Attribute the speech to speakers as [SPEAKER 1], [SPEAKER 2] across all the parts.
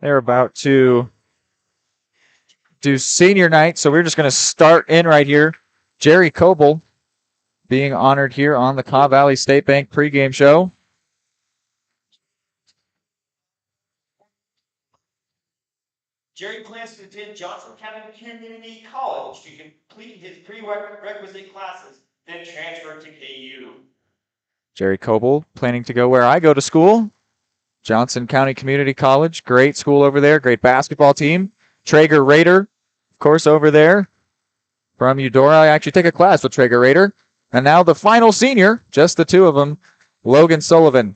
[SPEAKER 1] They're about to do senior night, so we're just going to start in right here. Jerry Coble being honored here on the Cobb Valley State Bank pregame show.
[SPEAKER 2] Jerry plans to attend Johnson County Community College to complete his prerequisite classes, then transfer to KU.
[SPEAKER 1] Jerry Coble planning to go where I go to school, Johnson County Community College. Great school over there, great basketball team. Traeger Raider, of course, over there from Eudora. I actually take a class with Traeger Raider. And now the final senior, just the two of them, Logan Sullivan.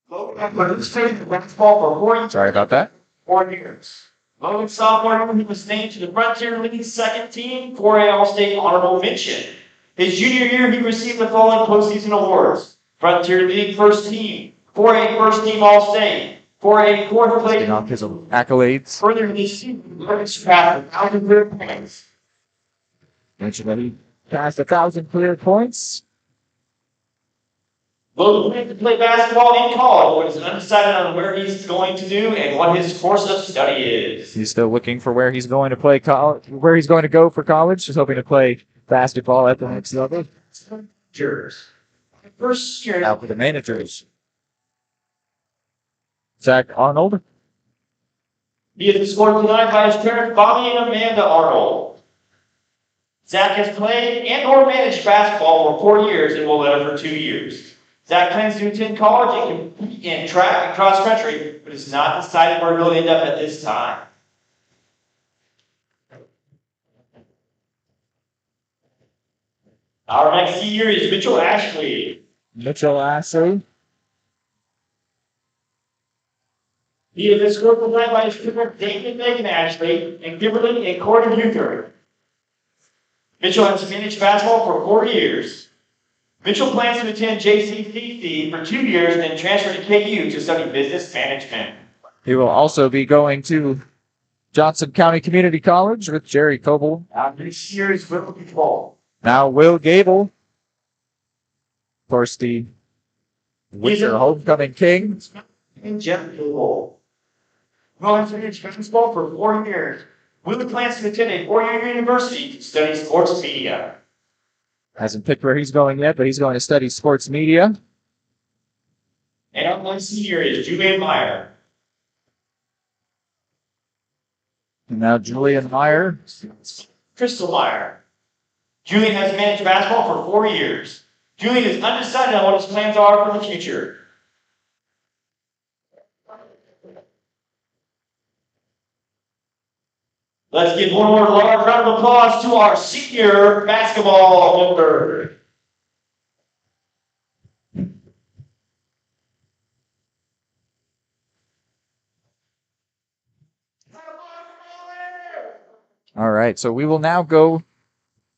[SPEAKER 2] Logan participated in basketball for 4 years.
[SPEAKER 1] Sorry about that.
[SPEAKER 2] 4 years. Logan sophomore, he was named to the Frontier League second team, 4A All-State honorable mention. His junior year, he received the following postseason awards: Frontier League first team, 4A first team All-State, 4A fourth place.
[SPEAKER 1] Off his accolades.
[SPEAKER 2] Further in this season, Logan surpassed 1,000 career points.
[SPEAKER 1] Mentioned that he passed 1,000 career points.
[SPEAKER 2] Logan plans to play basketball in college, but is undecided on where he's going to do and what his course of study is.
[SPEAKER 1] He's still looking for where he's going to play college, where he's going to go for college. He's hoping to play basketball at the next level.
[SPEAKER 2] First year.
[SPEAKER 1] Now for the managers. Zach Arnold.
[SPEAKER 2] He is escorted tonight by his parents, Bobby and Amanda Arnold. Zach has played and or managed basketball for 4 years and will let for 2 years. Zach plans to attend college and compete in track and cross country, but is not decided where he'll end up at this time. Our next senior is Mitchell Ashley.
[SPEAKER 1] Mitchell Ashley.
[SPEAKER 2] He is escorted tonight by his parents, David and Megan Ashley, and Kimberly and Corey Luther. Mitchell has managed basketball for 4 years. Mitchell plans to attend JCCC for 2 years, then transfer to KU to study business management.
[SPEAKER 1] He will also be going to Johnson County Community College with Jerry Coble.
[SPEAKER 2] This year is Will Gable.
[SPEAKER 1] Now Will Gable. Of course, the winter homecoming king.
[SPEAKER 2] And Jeff Gable. Will has managed basketball for 4 years. Will plans to attend a 4-year university to study sports media.
[SPEAKER 1] Hasn't picked where he's going yet, but he's going to study sports media.
[SPEAKER 2] And our one senior is Julian Meyer.
[SPEAKER 1] And now Julian Meyer.
[SPEAKER 2] Crystal Meyer. Julian has managed basketball for 4 years. Julian is undecided on what his plans are for the future. Let's give one more large round of applause to our senior basketball member.
[SPEAKER 1] All right, so we will now go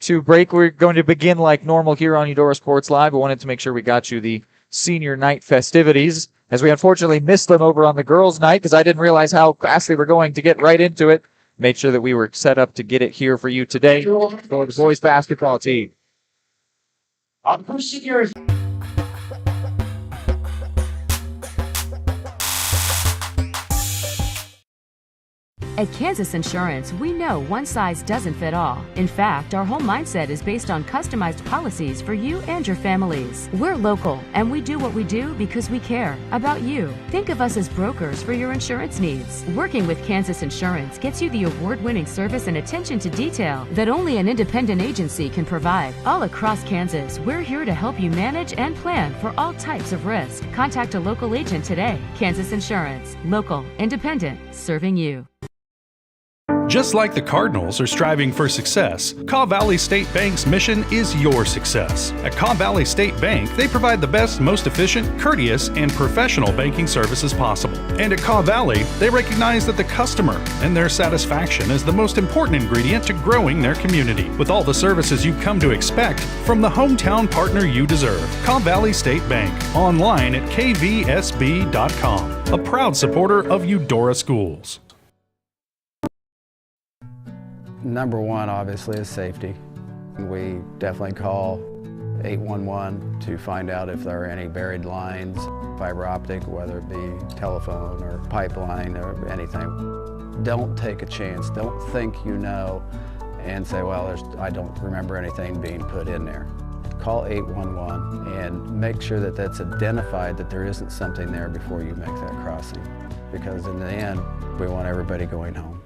[SPEAKER 1] to break. We're going to begin like normal here on Eudora Sports Live. We wanted to make sure we got you the senior night festivities, as we unfortunately missed them over on the girls' night because I didn't realize how fast we were going to get right into it. Made sure that we were set up to get it here for you today for the boys basketball team.
[SPEAKER 2] Our first senior is
[SPEAKER 3] At Kansas Insurance, we know one size doesn't fit all. In fact, our whole mindset is based on customized policies for you and your families. We're local, and we do what we do because we care about you. Think of us as brokers for your insurance needs. Working with Kansas Insurance gets you the award-winning service and attention to detail that only an independent agency can provide. All across Kansas, we're here to help you manage and plan for all types of risk. Contact a local agent today. Kansas Insurance. Local, independent, serving you.
[SPEAKER 4] Just like the Cardinals are striving for success, Cobb Valley State Bank's mission is your success. At Cobb Valley State Bank, they provide the best, most efficient, courteous, and professional banking services possible. And at Cobb Valley, they recognize that the customer and their satisfaction is the most important ingredient to growing their community. With all the services you've come to expect from the hometown partner you deserve, Cobb Valley State Bank, online at kvsb.com, a proud supporter of Eudora Schools.
[SPEAKER 5] Number one, obviously, is safety. We definitely call 811 to find out if there are any buried lines, fiber optic, whether it be telephone or pipeline or anything. Don't take a chance. Don't think you know and say, well, I don't remember anything being put in there. Call 811 and make sure that that's identified, that there isn't something there before you make that crossing. Because in the end, we want everybody going home.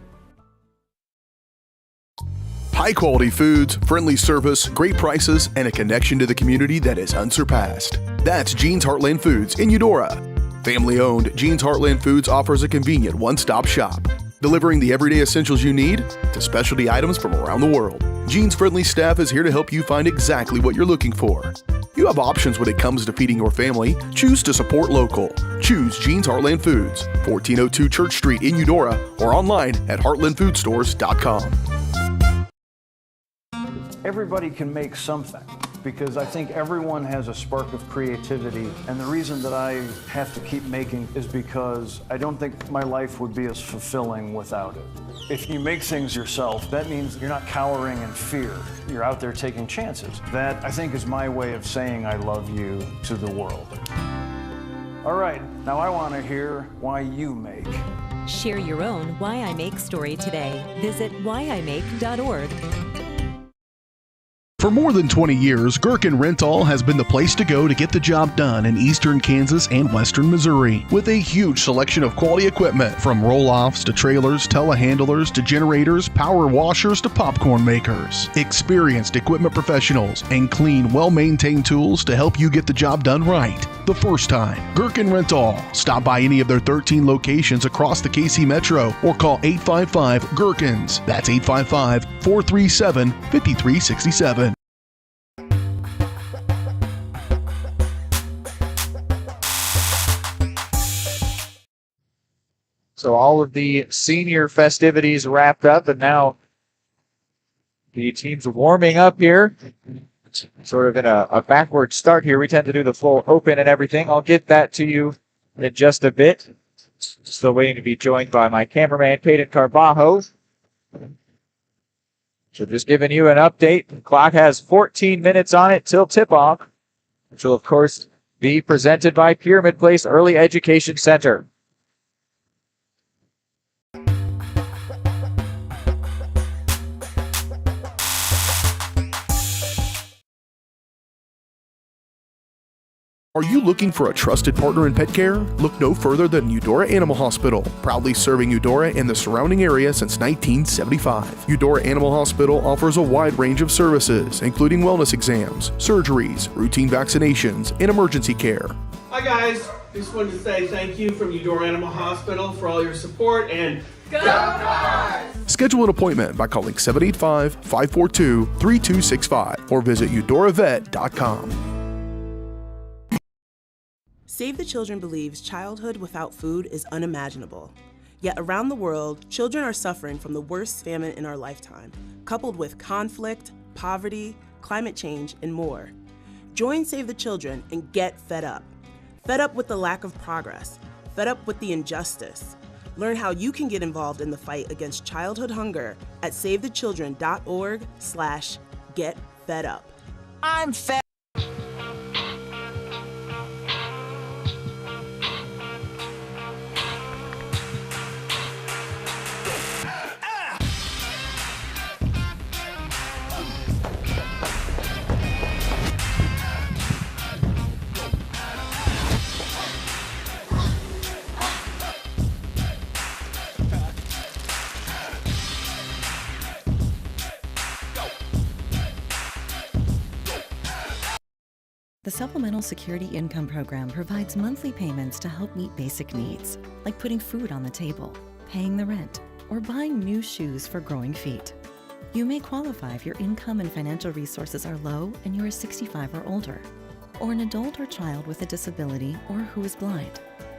[SPEAKER 6] High quality foods, friendly service, great prices, and a connection to the community that is unsurpassed. That's Jean's Heartland Foods in Eudora. Family owned, Jean's Heartland Foods offers a convenient one-stop shop, delivering the everyday essentials you need to specialty items from around the world. Jean's friendly staff is here to help you find exactly what you're looking for. You have options when it comes to feeding your family. Choose to support local. Choose Jean's Heartland Foods, 1402 Church Street in Eudora, or online at heartlandfoodstores.com.
[SPEAKER 7] Everybody can make something, because I think everyone has a spark of creativity, and the reason that I have to keep making is because I don't think my life would be as fulfilling without it. If you make things yourself, that means you're not cowering in fear. You're out there taking chances. That, I think, is my way of saying I love you to the world. All right, now I want to hear why you make.
[SPEAKER 8] Share your own Why I Make story today. Visit whyimake.org.
[SPEAKER 6] For more than 20 years, Gherkin Rental has been the place to go to get the job done in eastern Kansas and western Missouri. With a huge selection of quality equipment, from roll-offs to trailers, telehandlers to generators, power washers to popcorn makers. Experienced equipment professionals and clean, well-maintained tools to help you get the job done right the first time. Gherkin Rental. Stop by any of their 13 locations across the KC Metro or call 855-GHERKINS. That's 855-437-5367.
[SPEAKER 1] So all of the senior festivities wrapped up, and now the team's warming up here. Sort of in a backward start here. We tend to do the full open and everything. I'll get that to you in just a bit. Still waiting to be joined by my cameraman, Hayden Carbajo. So just giving you an update. The clock has 14 minutes on it till tip-off, which will, of course, be presented by Pyramid Place Early Education Center.
[SPEAKER 6] Are you looking for a trusted partner in pet care? Look no further than Eudora Animal Hospital, proudly serving Eudora and the surrounding area since 1975. Eudora Animal Hospital offers a wide range of services, including wellness exams, surgeries, routine vaccinations, and emergency care.
[SPEAKER 9] Hi guys, just wanted to say thank you from Eudora Animal Hospital for all your support, and go Dogs!
[SPEAKER 6] Schedule an appointment by calling 785-542-3265 or visit eudoravet.com.
[SPEAKER 10] Save the Children believes childhood without food is unimaginable. Yet around the world, children are suffering from the worst famine in our lifetime, coupled with conflict, poverty, climate change, and more. Join Save the Children and get fed up. Fed up with the lack of progress. Fed up with the injustice. Learn how you can get involved in the fight against childhood hunger at savethechildren.org/getfedup.
[SPEAKER 11] I'm fed.
[SPEAKER 12] The Supplemental Security Income Program provides monthly payments to help meet basic needs, like putting food on the table, paying the rent, or buying new shoes for growing feet. You may qualify if your income and financial resources are low and you are 65 or older, or an adult or child with a disability or who is blind.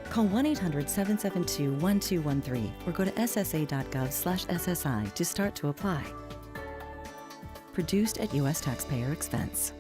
[SPEAKER 12] Call 1-800-772-1213 or go to ssa.gov/SSI to start to apply. Produced at U.S. taxpayer expense.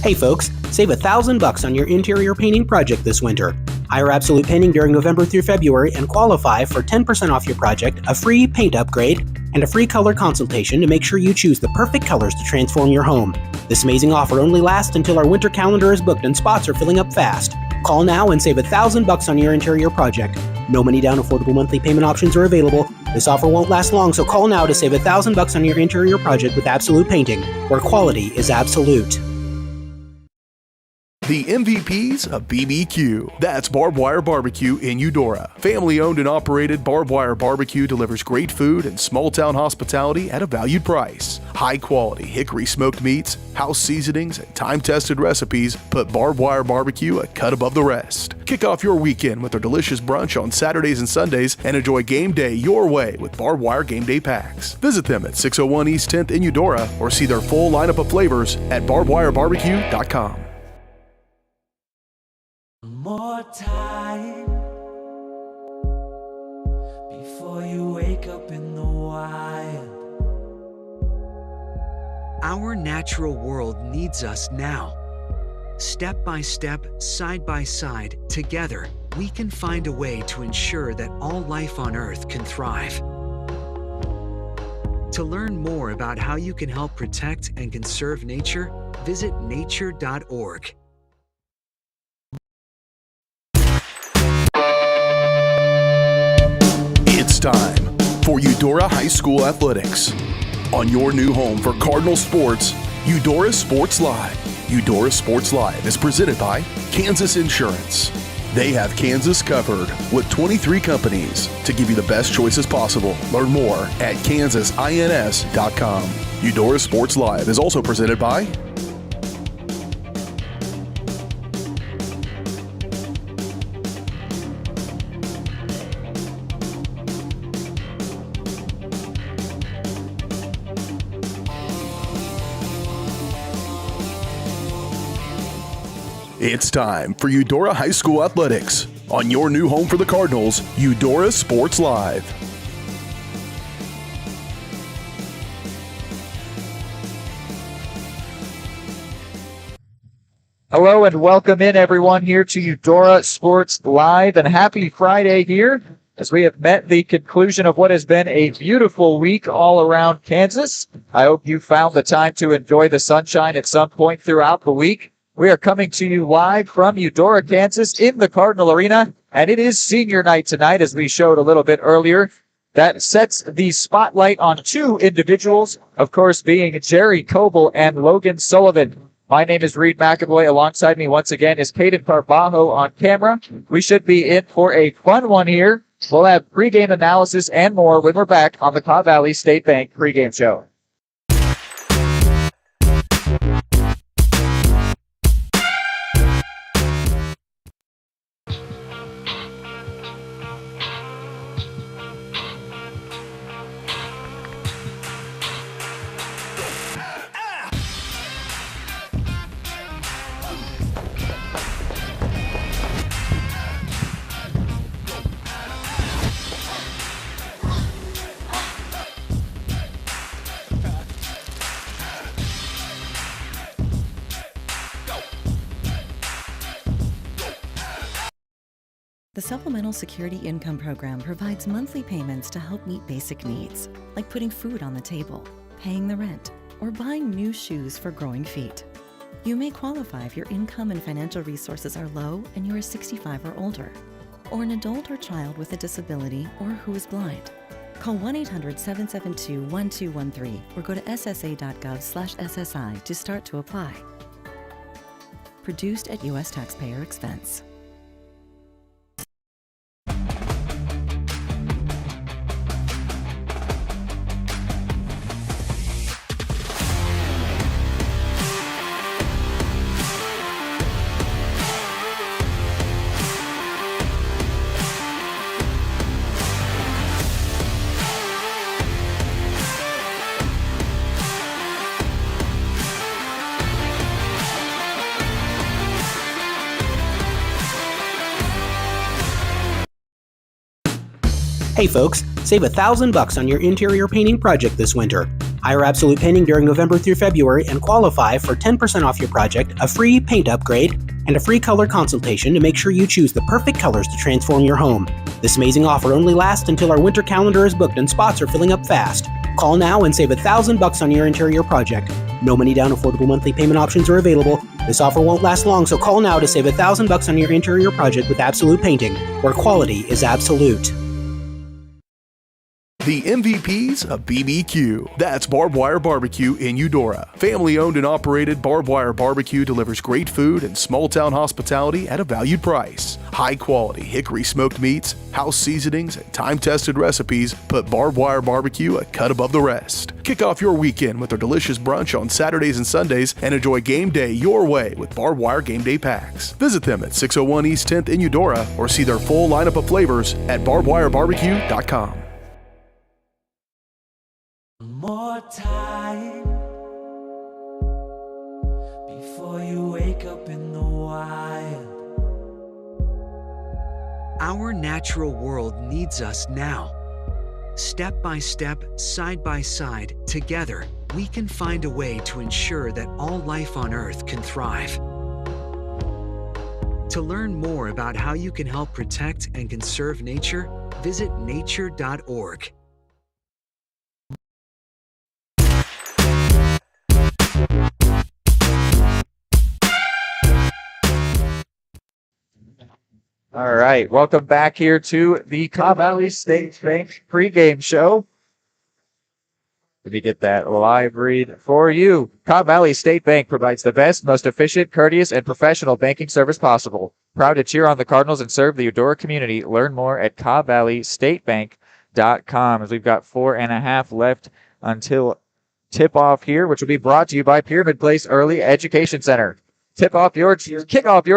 [SPEAKER 11] Hey folks, save $1,000 on your interior painting project this winter. Hire Absolute Painting during November through February and qualify for 10% off your project, a free paint upgrade, and a free color consultation to make sure you choose the perfect colors to transform your home. This amazing offer only lasts until our winter calendar is booked and spots are filling up fast. Call now and save $1,000 on your interior project. No money down, affordable monthly payment options are available. This offer won't last long, so call now to save $1,000 on your interior project with Absolute Painting, where quality is absolute.
[SPEAKER 6] The MVPs of BBQ. That's Barbed Wire Barbecue in Eudora. Family owned and operated, Barbed Wire Barbecue delivers great food and small town hospitality at a valued price. High quality hickory smoked meats, house seasonings, and time tested recipes put Barbed Wire Barbecue a cut above the rest. Kick off your weekend with their delicious brunch on Saturdays and Sundays and enjoy game day your way with Barbed Wire Game Day Packs. Visit them at 601 East 10th in Eudora or see their full lineup of flavors at barbedwirebarbecue.com.
[SPEAKER 13] More time before you wake up in the wild.
[SPEAKER 14] Our natural world needs us now. Step by step, side by side, together, we can find a way to ensure that all life on Earth can thrive. To learn more about how you can help protect and conserve nature, visit nature.org.
[SPEAKER 6] It's time for Eudora High School Athletics. On your new home for Cardinal sports, Eudora Sports Live. Eudora Sports Live is presented by Kansas Insurance. They have Kansas covered with 23 companies to give you the best choices possible. Learn more at kansasins.com. Eudora Sports Live is also presented by It's time for Eudora High School Athletics. On your new home for the Cardinals, Eudora Sports Live.
[SPEAKER 1] Hello and welcome in everyone here to Eudora Sports Live, and happy Friday here as we have met the conclusion of what has been a beautiful week all around Kansas. I hope you found the time to enjoy the sunshine at some point throughout the week. We are coming to you live from Eudora, Kansas in the Cardinal Arena, and it is senior night tonight, as we showed a little bit earlier. That sets the spotlight on two individuals, of course, being Jerry Coble and Logan Sullivan. My name is Reed McAvoy. Alongside me once again is Hayden Carbajo on camera. We should be in for a fun one here. We'll have pregame analysis and more when we're back on the Cobb Valley State Bank pregame show.
[SPEAKER 12] The Supplemental Security Income Program provides monthly payments to help meet basic needs, like putting food on the table, paying the rent, or buying new shoes for growing feet. You may qualify if your income and financial resources are low and you are 65 or older, or an adult or child with a disability or who is blind. Call 1-800-772-1213 or go to ssa.gov/SSI to start to apply. Produced at U.S. taxpayer expense.
[SPEAKER 11] Hey folks, save $1,000 on your interior painting project this winter. Hire Absolute Painting during November through February and qualify for 10% off your project, a free paint upgrade, and a free color consultation to make sure you choose the perfect colors to transform your home. This amazing offer only lasts until our winter calendar is booked and spots are filling up fast. Call now and save $1,000 on your interior project. No money down, affordable monthly payment options are available. This offer won't last long, so call now to save $1,000 on your interior project with Absolute Painting, where quality is absolute.
[SPEAKER 6] The MVPs of BBQ. That's Barbed Wire Barbecue in Eudora. Family owned and operated, Barbed Wire Barbecue delivers great food and small town hospitality at a valued price. High quality hickory smoked meats, house seasonings, and time tested recipes put Barbed Wire Barbecue a cut above the rest. Kick off your weekend with their delicious brunch on Saturdays and Sundays and enjoy game day your way with Barbed Wire Game Day Packs. Visit them at 601 East 10th in Eudora or see their full lineup of flavors at barbedwirebarbecue.com.
[SPEAKER 13] More time before you wake up in the wild.
[SPEAKER 14] Our natural world needs us now. Step by step, side by side, together, we can find a way to ensure that all life on Earth can thrive. To learn more about how you can help protect and conserve nature, visit nature.org.
[SPEAKER 1] All right, welcome back here to the Cobb Valley State Bank pregame show. Let me get that live read for you. Cobb Valley State Bank provides the best, most efficient, courteous, and professional banking service possible. Proud to cheer on the Cardinals and serve the Eudora community. Learn more at cobbvalleystatebank.com, as we've got 4.5 left until tip-off here, which will be brought to you by Pyramid Place Early Education Center. Kick off your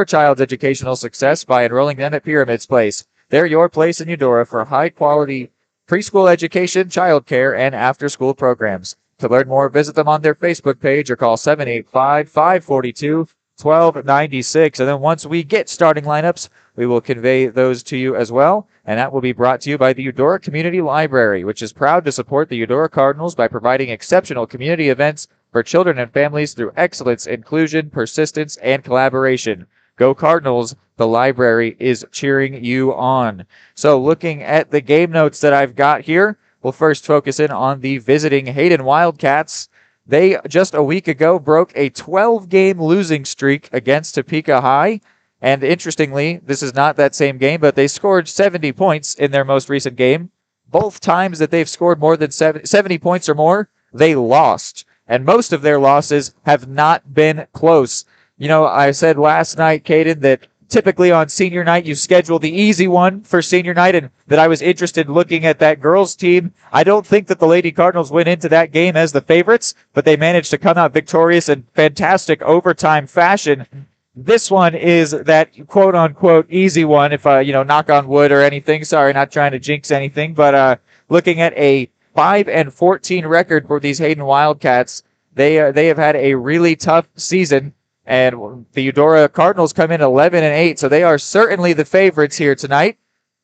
[SPEAKER 1] child's educational success by enrolling them at Pyramid's Place. They're your place in Eudora for high-quality preschool education, childcare, and after-school programs. To learn more, visit them on their Facebook page or call 785-542-1296. And then once we get starting lineups, we will convey those to you as well. And that will be brought to you by the Eudora Community Library, which is proud to support the Eudora Cardinals by providing exceptional community events for children and families through excellence, inclusion, persistence, and collaboration. Go Cardinals, the library is cheering you on. So looking at the game notes that I've got here, we'll first focus in on the visiting Hayden Wildcats. They, just a week ago, broke a 12-game losing streak against Topeka High. And interestingly, this is not that same game, but they scored 70 points in their most recent game. Both times that they've scored more than 70 points or more, they lost. And most of their losses have not been close. You know, I said last night, Caden, that typically on senior night you schedule the easy one for senior night, and that I was interested in looking at that girls team. I don't think that the Lady Cardinals went into that game as the favorites, but they managed to come out victorious in fantastic overtime fashion. This one is that quote-unquote easy one, if, knock on wood or anything. Sorry, not trying to jinx anything, but looking at a 5-14 record for these Hayden Wildcats. They have had a really tough season, and the Eudora Cardinals come in 11-8, so they are certainly the favorites here tonight.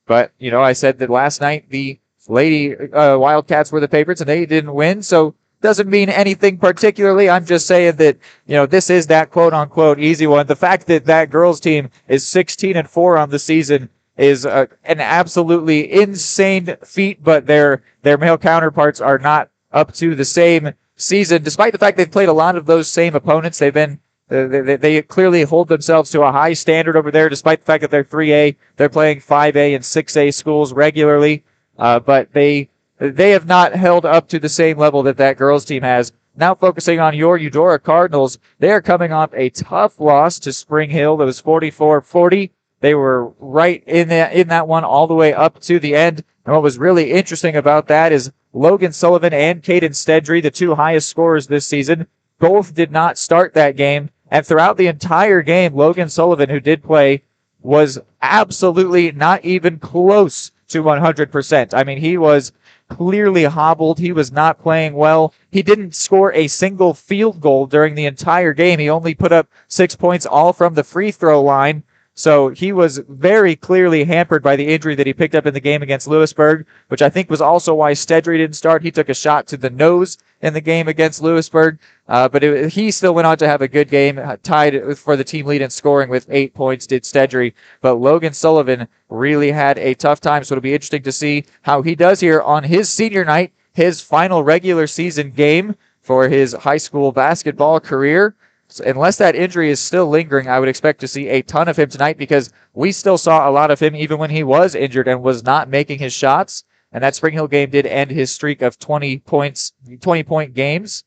[SPEAKER 1] But, I said that last night the Lady Wildcats were the favorites, and they didn't win, so doesn't mean anything particularly. I'm just saying that, this is that quote-unquote easy one. The fact that that girls team is 16-4 on the season is an absolutely insane feat, but their male counterparts are not up to the same season, despite the fact they've played a lot of those same opponents. They've been they clearly hold themselves to a high standard over there, despite the fact that they're 3A. They're playing 5A and 6A schools regularly, but they have not held up to the same level that girls team has. Now focusing on your Eudora Cardinals, they are coming off a tough loss to Spring Hill that was 44-40. They were right in that one all the way up to the end. And what was really interesting about that is Logan Sullivan and Caden Stedry, the two highest scorers this season, both did not start that game. And throughout the entire game, Logan Sullivan, who did play, was absolutely not even close to 100%. I mean, he was clearly hobbled. He was not playing well. He didn't score a single field goal during the entire game. He only put up 6 points, all from the free throw line. So he was very clearly hampered by the injury that he picked up in the game against Lewisburg, which I think was also why Stedry didn't start. He took a shot to the nose in the game against Lewisburg, but he still went on to have a good game, tied for the team lead in scoring with 8 points, did Stedry. But Logan Sullivan really had a tough time, so it'll be interesting to see how he does here on his senior night, his final regular season game for his high school basketball career. So unless that injury is still lingering, I would expect to see a ton of him tonight because we still saw a lot of him even when he was injured and was not making his shots. And that Spring Hill game did end his streak of 20-point games.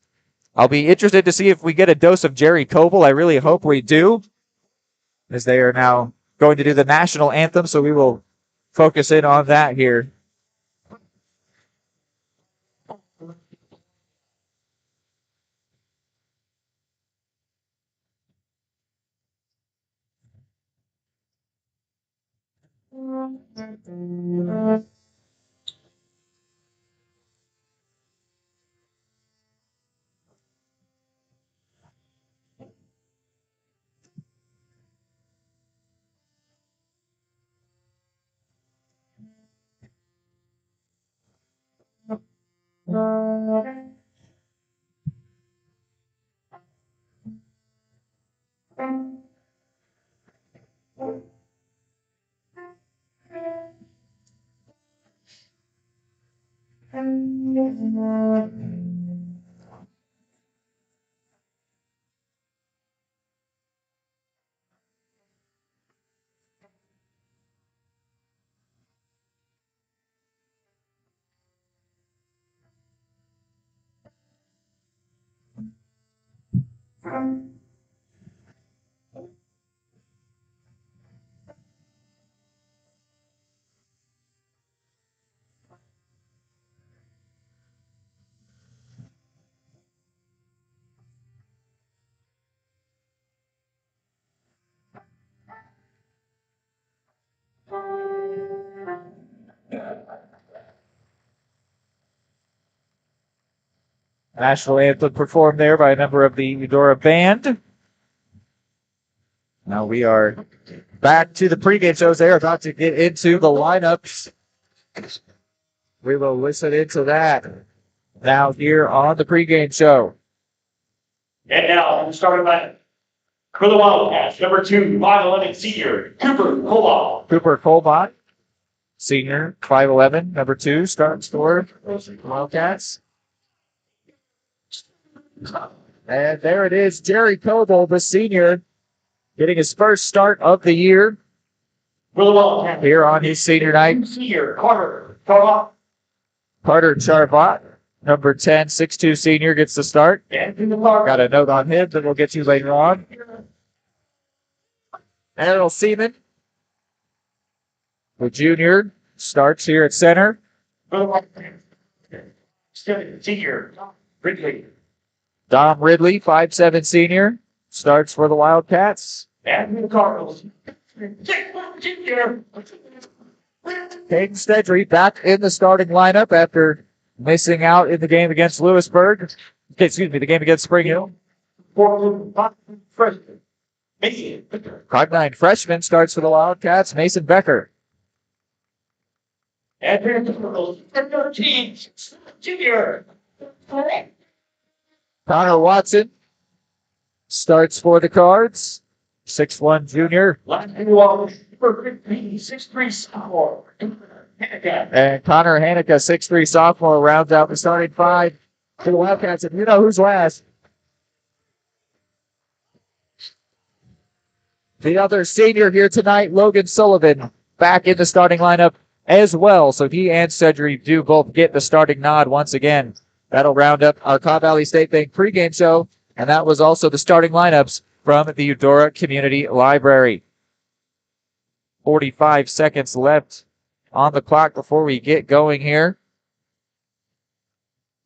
[SPEAKER 1] I'll be interested to see if we get a dose of Jerry Coble. I really hope we do, as they are now going to do the national anthem, so we will focus in on that here. National anthem performed there by a member of the Eudora band. Now we are back to the pregame shows. They are about to get into the lineups. We will listen into that now here on the pregame show.
[SPEAKER 2] And now, starting by for the Wildcats, number 2, 5'11" senior, Cooper Colbot.
[SPEAKER 1] Cooper Colbot, senior, 5'11", number 2, starting for Wildcats. And there it is, Jerry Coble, the senior, getting his first start of the year here on his senior night.
[SPEAKER 2] Senior, Carter Charbot.
[SPEAKER 1] Carter Charbot, number 10, 6'2" senior, gets the start. Got a note on him that we'll get to later on. Errol Seaman, the junior, starts here at center.
[SPEAKER 2] Senior, Ridley.
[SPEAKER 1] Dom Ridley, 5'7" senior, starts for the Wildcats.
[SPEAKER 2] And the Cardinals.
[SPEAKER 1] Hayden Stedry back in the starting lineup after missing out in the game against Lewisburg. Excuse me, the game against Spring Hill. 5'9" freshman starts for the Wildcats, Mason Becker.
[SPEAKER 2] And here's the Cardinals. 13, junior.
[SPEAKER 1] Connor Watson starts for the Cards, 6'1" junior.
[SPEAKER 2] 6'3" sophomore.
[SPEAKER 1] And Connor Hanukkah, 6'3" sophomore, rounds out the starting 5 for the Wildcats. And you know who's last? The other senior here tonight, Logan Sullivan, back in the starting lineup as well. So he and Cedric do both get the starting nod once again. That'll round up our Cobb Valley State Bank pregame show. And that was also the starting lineups from the Eudora Community Library. 45 seconds left on the clock before we get going here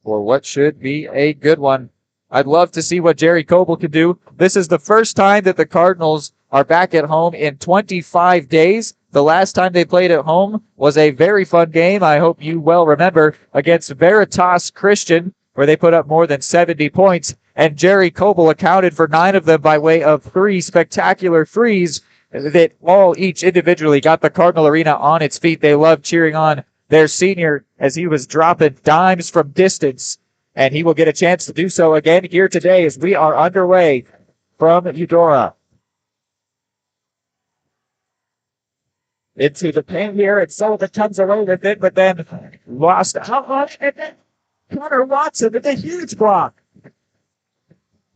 [SPEAKER 1] for what should be a good one. I'd love to see what Jerry Coble can do. This is the first time that the Cardinals are back at home in 25 days. The last time they played at home was a very fun game, I hope you well remember, against Veritas Christian, where they put up more than 70 points, and Jerry Coble accounted for 9 of them by way of 3 spectacular threes that each individually got the Cardinal Arena on its feet. They loved cheering on their senior as he was dropping dimes from distance, and he will get a chance to do so again here today as we are underway from Eudora. Into the paint here, and Sullivan comes away with it, but then lost out. And then Connor Watson with a huge block.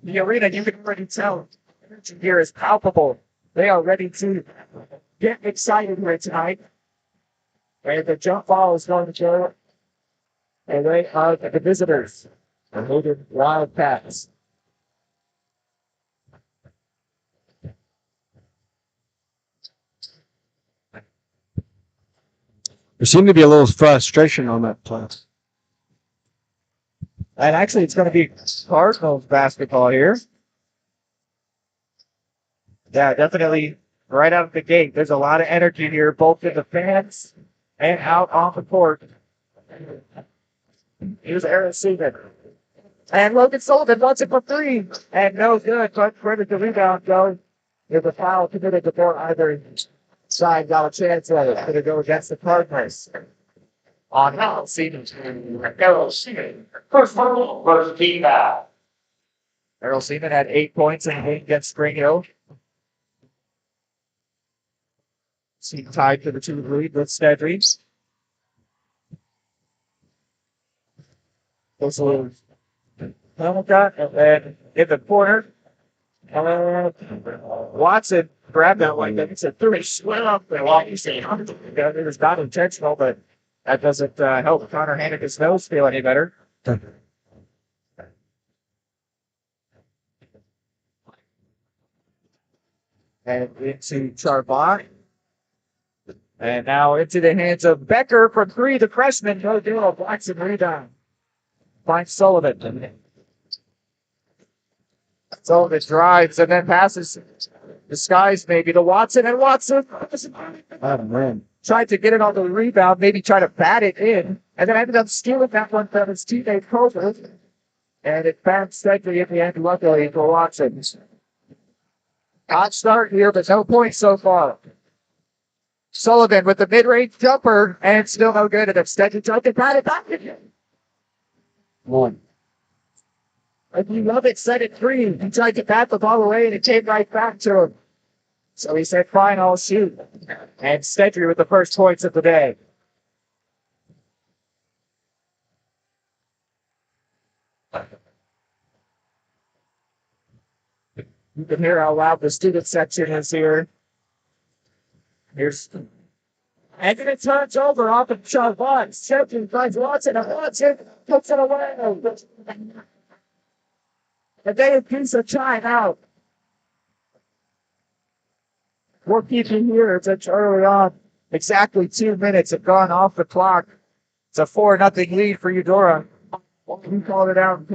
[SPEAKER 1] The arena, you can already tell, the energy here is palpable. They are ready to get excited here tonight. And the jump ball is going to go away of the visitors, the Hayden Wildcats.
[SPEAKER 15] There seemed to be a little frustration on that play.
[SPEAKER 1] And actually, it's going to be Cardinals basketball here. Yeah, definitely right out of the gate. There's a lot of energy here, both in the fans and out on the court. Here's Aaron Seaman. And Logan Sullivan wants it for three. And no good, but credit the rebound go. There's a foul committed before either side got a chance at it. Going to go against the Cardinals. On Aaron Seaman. Errol Seaman. First foul versus team foul. Errol Seaman had 8 points in the game against Spring Hill. He tied for the 2 lead with Stedry. Goes a little Hamilton, and then in the corner, Watson grabbed that one. Then he said, "Three, swear up." And while he's saying, it was not intentional, but that doesn't help Connor Hannigan's nose feel any better. And into Charbot. And now into the hands of Becker from three. The freshman, no deal. Watson rebound. Finds Sullivan. Sullivan drives and then passes. Disguised maybe to Watson. And Watson tried to get it on the rebound, maybe try to bat it in. And then ended up stealing that one from his teammate Cover. And it found Stedley in the end, luckily for Watson. Hot start here, but no points so far. Sullivan with the mid-range jumper, and still no good. And Stedley tried to bat it back again. One. If you love it, set it free. He tried to bat the ball away, and it came right back to him. So he said, fine, I'll shoot. And Stedley with the first points of the day. You can hear how loud the student section is here. And then it turns over off of Charbot. Shepton finds Watson, and Watson puts it away. A day of piece of time out. We're keeping here such early on. Exactly 2 minutes have gone off the clock. It's a 4-0 lead for Eudora. We called it out.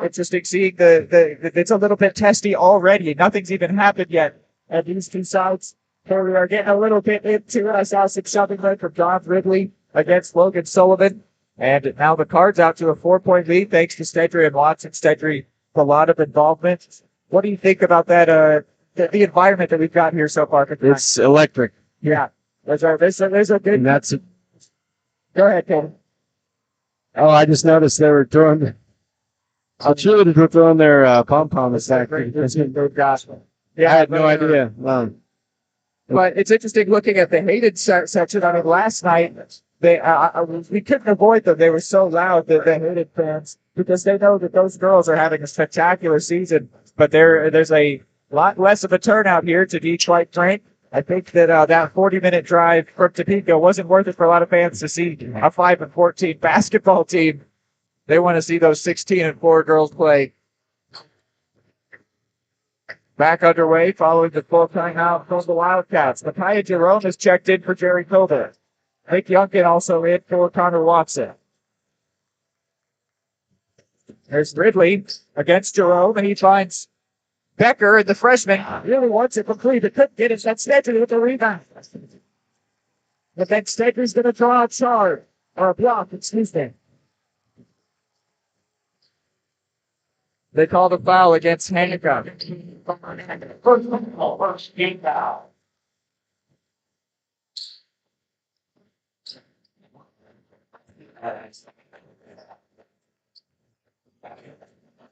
[SPEAKER 1] Interesting seeing it's a little bit testy already. Nothing's even happened yet at these two sides. Here we are getting a little bit into it. I saw some shoving leg from John Ridley against Logan Sullivan. And now the Cards out to a 4-point lead thanks to Stedry and Watson. Stedry, a lot of involvement. What do you think about that, the environment that we've got here so far?
[SPEAKER 15] It's electric.
[SPEAKER 1] Yeah. There's a good...
[SPEAKER 15] And that's...
[SPEAKER 1] Go ahead, Kevin.
[SPEAKER 15] Oh, I just noticed they were throwing... The cheerleaders were throwing their pom-pom attack.
[SPEAKER 1] Yeah,
[SPEAKER 15] I had no idea. Wow.
[SPEAKER 1] But it's interesting looking at the Hayden section. I mean, last night, we couldn't avoid them. They were so loud, the Hayden fans, because they know that those girls are having a spectacular season. But there's a lot less of a turnout here, to be quite frank. I think that that 40-minute drive from Topeka wasn't worth it for a lot of fans to see a 5-14 basketball team. They want to see those 16-4 girls play. Back underway following the full timeout from the Wildcats. Micaiah Jerome has checked in for Jerry Pilder. Nick Youngkin also in for Connor Watson. There's Ridley against Jerome, and he finds Becker, and the freshman really wants it complete, but couldn't get it. That's Stedry with the rebound. But then Stedry's going to draw a charge, or a block, excuse me. They called a foul against Hancock.
[SPEAKER 2] First team foul.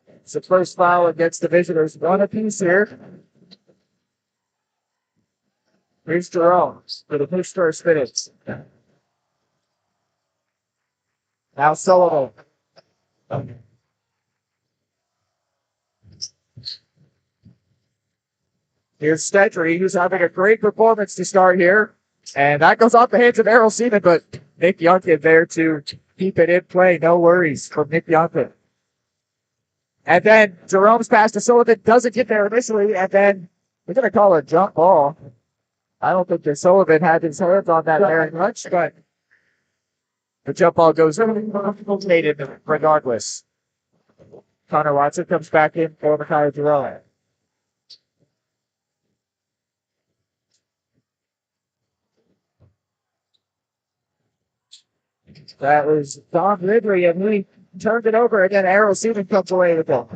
[SPEAKER 1] It's the first foul against the visitors. One apiece here. Here's Jerome for the push first minutes. Now Sullivan. Here's Stedry, who's having a great performance to start here. And that goes off the hands of Errol Seaman, but Nick Youngkin there to keep it in play. No worries from Nick Youngkin. And then Jerome's pass to Sullivan doesn't get there initially, and then we're going to call a jump ball. I don't think that Sullivan had his hands on that very much, but the jump ball goes rotated regardless. Connor Watson comes back in for Micaiah Jerome. That was Don Ridley, and he turned it over, and then Errol Seaman comes away with it.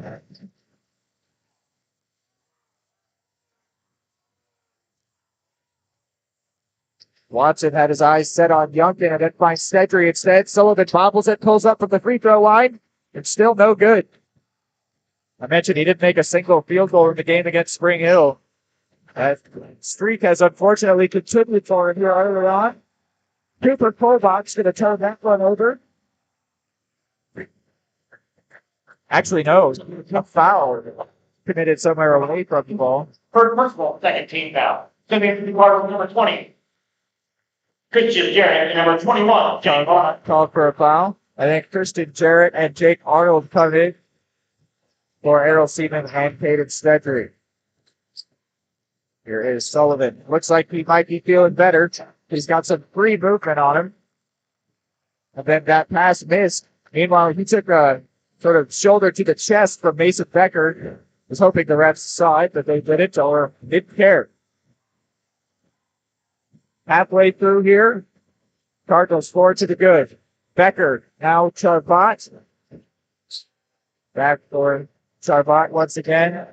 [SPEAKER 1] Watson had his eyes set on Youngkin and then finds Stedry instead. Sullivan bobbles it, pulls up from the free throw line. It's still no good. I mentioned he didn't make a single field goal in the game against Spring Hill. That streak has unfortunately continued for him here earlier on. Cooper Kolbach's going to turn that one over. Actually, no. A foul committed somewhere away from the ball.
[SPEAKER 2] First of all, second team foul. It's going to be number 20. Good job, Jarrett. And number 21, Jake Arnold.
[SPEAKER 1] Called for a foul. I think Kristen Jarrett and Jake Arnold come in for Errol Seaman and Hayden Stedry. Here is Sullivan. Looks like he might be feeling better. He's got some free movement on him. And then that pass missed. Meanwhile, he took a sort of shoulder to the chest from Mason Becker. Was hoping the refs saw it, but they didn't or didn't care. Halfway through here, Cardinals forward to the good. Becker, now Charvat. Back for Charvat once again.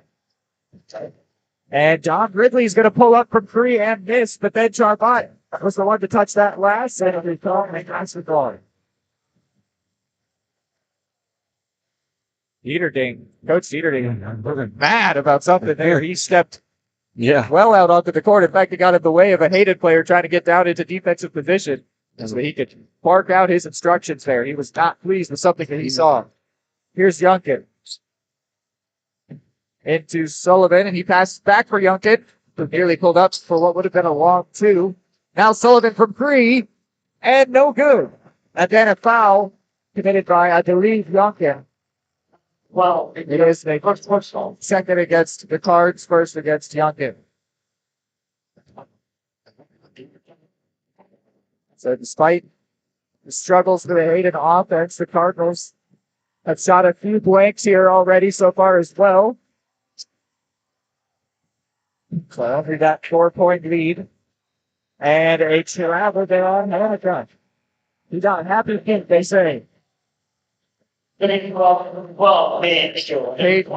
[SPEAKER 1] And Don Ridley's going to pull up from three and miss, but then Charvat was the one to touch that last, and he thought and pass the ball. Coach Dieterding was mad about something there. He stepped well out onto the court. In fact, he got in the way of a Hayden player trying to get down into defensive position so he could bark out his instructions there. He was not pleased with something that he saw. Here's Youngkin. Into Sullivan, and he passes back for Youngkin, who nearly pulled up for what would have been a long two. Now Sullivan from three, and no good. And then a foul committed by, I believe, Youngkin.
[SPEAKER 2] Well,
[SPEAKER 1] it is the second against the Cards, first against Youngkin. So despite the struggles for the Hayden offense, the Cardinals have shot a few blanks here already so far as well. So only that 4-point lead. And a travel there on Hancock. He's not happy, they say. Hayden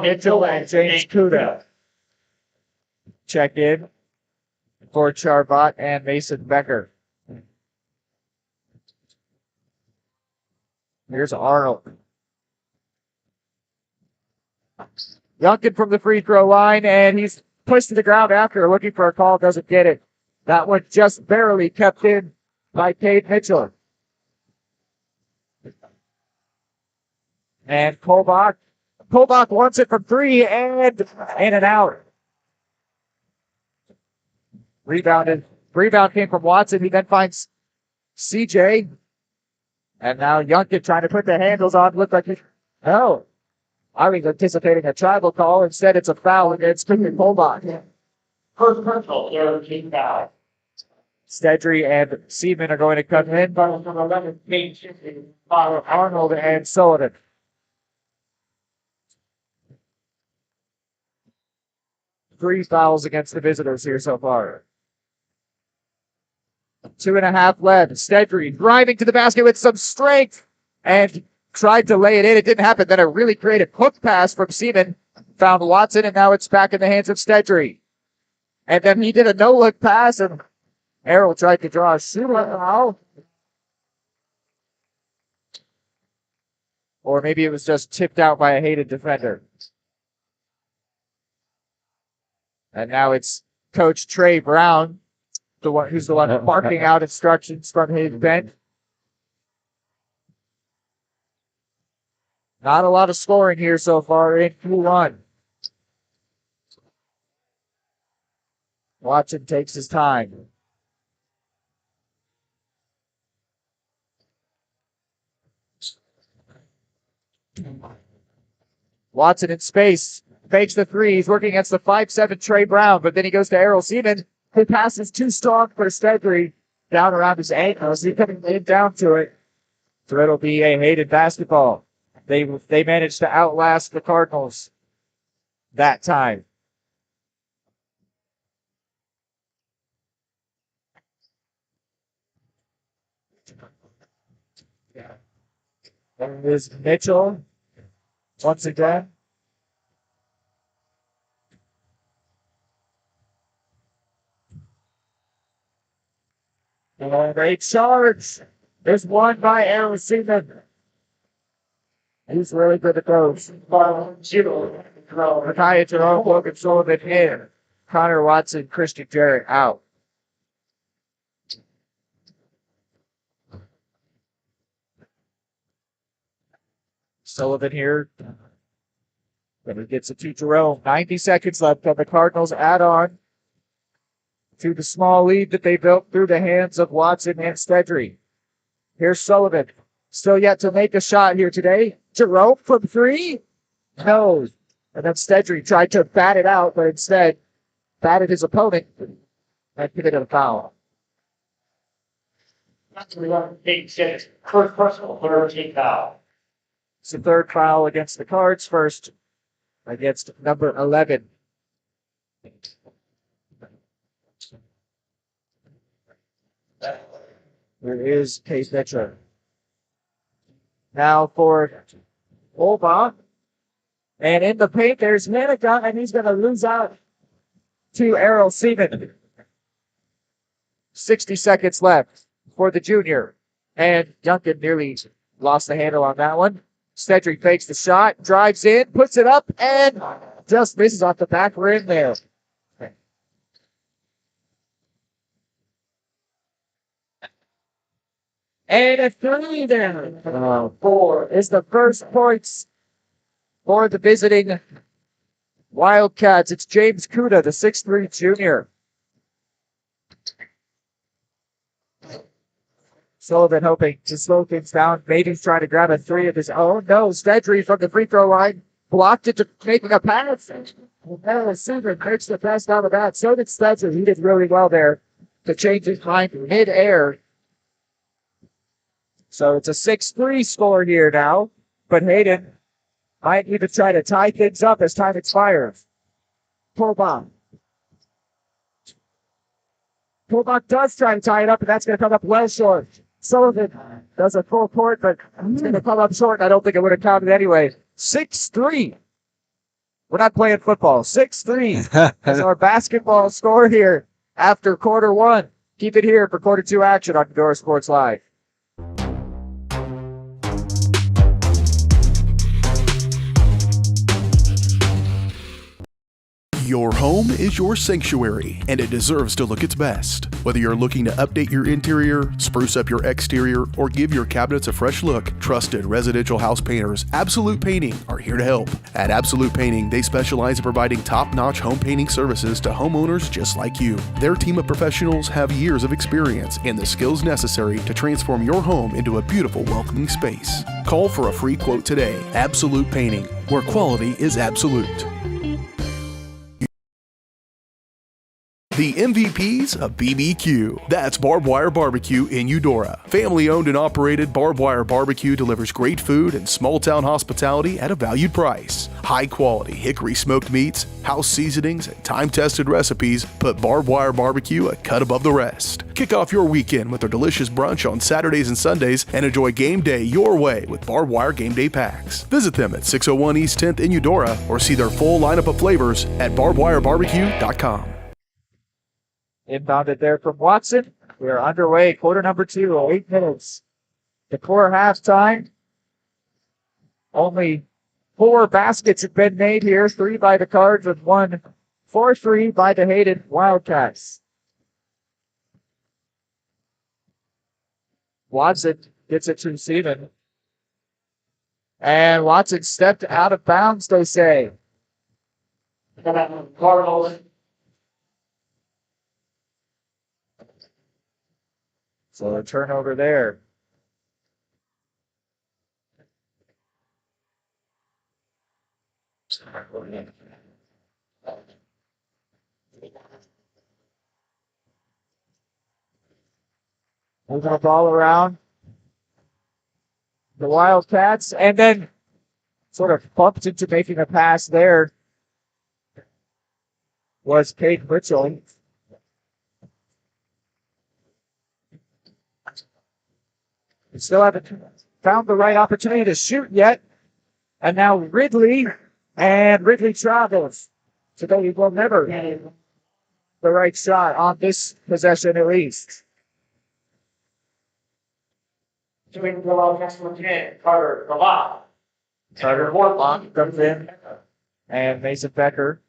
[SPEAKER 1] Mitchell and James Kuda check in for Charvat and Mason Becker. Here's Arnold. Youngkin from the free throw line, and he's pushed to the ground after looking for a call, doesn't get it. That one just barely kept in by Cade Mitchell. And Kolbach wants it from three and in and out. Rebound came from Watson. He then finds CJ. And now Youngkin trying to put the handles on. Looked like I was anticipating a tribal call. Instead, it's a foul against Kolbach.
[SPEAKER 2] First personal, they're team foul.
[SPEAKER 1] Stedry and Seaman are going to come in. Arnold and Sullivan. Three fouls against the visitors here so far. 2.5 left. Stedry driving to the basket with some strength. And tried to lay it in. It didn't happen. Then a really creative hook pass from Seaman found Watson, and now it's back in the hands of Stedry. And then he did a no-look pass, and Errol tried to draw a shooter foul. Or maybe it was just tipped out by a Hayden defender. And now it's Coach Trey Brown, who's the one barking out instructions from his bench. Not a lot of scoring here so far in Q1. Watson takes his time. Watson in space. Fakes the three. He's working against the 5'7" Trey Brown, but then he goes to Errol Seaman, who passes too strong for Stedry down around his ankles. He couldn't get down to it. So it'll be a Hayden basketball. They managed to outlast the Cardinals that time. There is Mitchell once again. And a charge. There's one by Errol Seaman. He's really good at those. Micaiah Jerome, Logan Sullivan in. Connor Watson, Christian Jarrett out. Sullivan here. Then he gets it to Jerome. 90 seconds left on the Cardinals add-on to the small lead that they built through the hands of Watson and Stedry. Here's Sullivan. Still yet to make a shot here today. Jerome from three. No. And then Stedry tried to bat it out, but instead batted his opponent and committed a foul.
[SPEAKER 2] First personal, third team foul.
[SPEAKER 1] It's the third foul against the Cards. First against number 11. There is Case Metro. Now for Olba. And in the paint, there's Manica, and he's going to lose out to Errol Seaman. 60 seconds left for the junior. And Duncan nearly lost the handle on that one. Stedry fakes the shot, drives in, puts it up, and just misses off the back rim there. And a three there. 4 is the first points for the visiting Wildcats. It's James Kuda, the 6'3" junior. Sullivan hoping to slow things down. Maybe he's trying to grab a three of his own. No, Stedry from the free throw line blocked it to making a pass. And Seaman makes the pass out of that. So did Stedry. He did really well there to change his mind mid-air. So it's a 6-3 score here now. But Hayden might need to try to tie things up as time expires. Pullback. Pullback does try to tie it up, and that's going to come up well short. Sullivan does a full court, but it's going to come up short, and I don't think it would have counted anyway. 6-3. We're not playing football. 6-3 is our basketball score here after quarter one. Keep it here for quarter two action on Eudora Sports Live.
[SPEAKER 6] Your home is your sanctuary, and it deserves to look its best. Whether you're looking to update your interior, spruce up your exterior, or give your cabinets a fresh look, trusted residential house painters Absolute Painting are here to help. At Absolute Painting, they specialize in providing top-notch home painting services to homeowners just like you. Their team of professionals have years of experience and the skills necessary to transform your home into a beautiful, welcoming space. Call for a free quote today. Absolute Painting, where quality is absolute. the MVPs of BBQ. That's Barbed Wire Barbecue in Eudora. Family owned and operated, Barbed Wire Barbecue delivers great food and small town hospitality at a valued price. High quality hickory smoked meats, house seasonings, and time tested recipes put Barbed Wire Barbecue a cut above the rest. Kick off your weekend with their delicious brunch on Saturdays and Sundays and enjoy game day your way with Barbed Wire Game Day Packs. Visit them at 601 East 10th in Eudora or see their full lineup of flavors at barbedwirebarbecue.com.
[SPEAKER 1] Inbounded there from Watson. We are underway, quarter number 2, 8 minutes. Before halftime, only 4 baskets have been made here, 3 by the Cards and 1 for 3 by the Hayden Wildcats. Watson gets it to Steven. And Watson stepped out of bounds, they say.
[SPEAKER 2] Cardinals.
[SPEAKER 1] So a turnover there. Moving the ball around the Wildcats, and then sort of bumped into making a pass there was Kate Mitchell. We still haven't found the right opportunity to shoot yet. And now Ridley, and Ridley travels. So they will never get the right shot on this possession at least.
[SPEAKER 2] Doing the Wildcats from 10. Carter Lamont.
[SPEAKER 1] Carter Lamont comes in. And Mason Becker.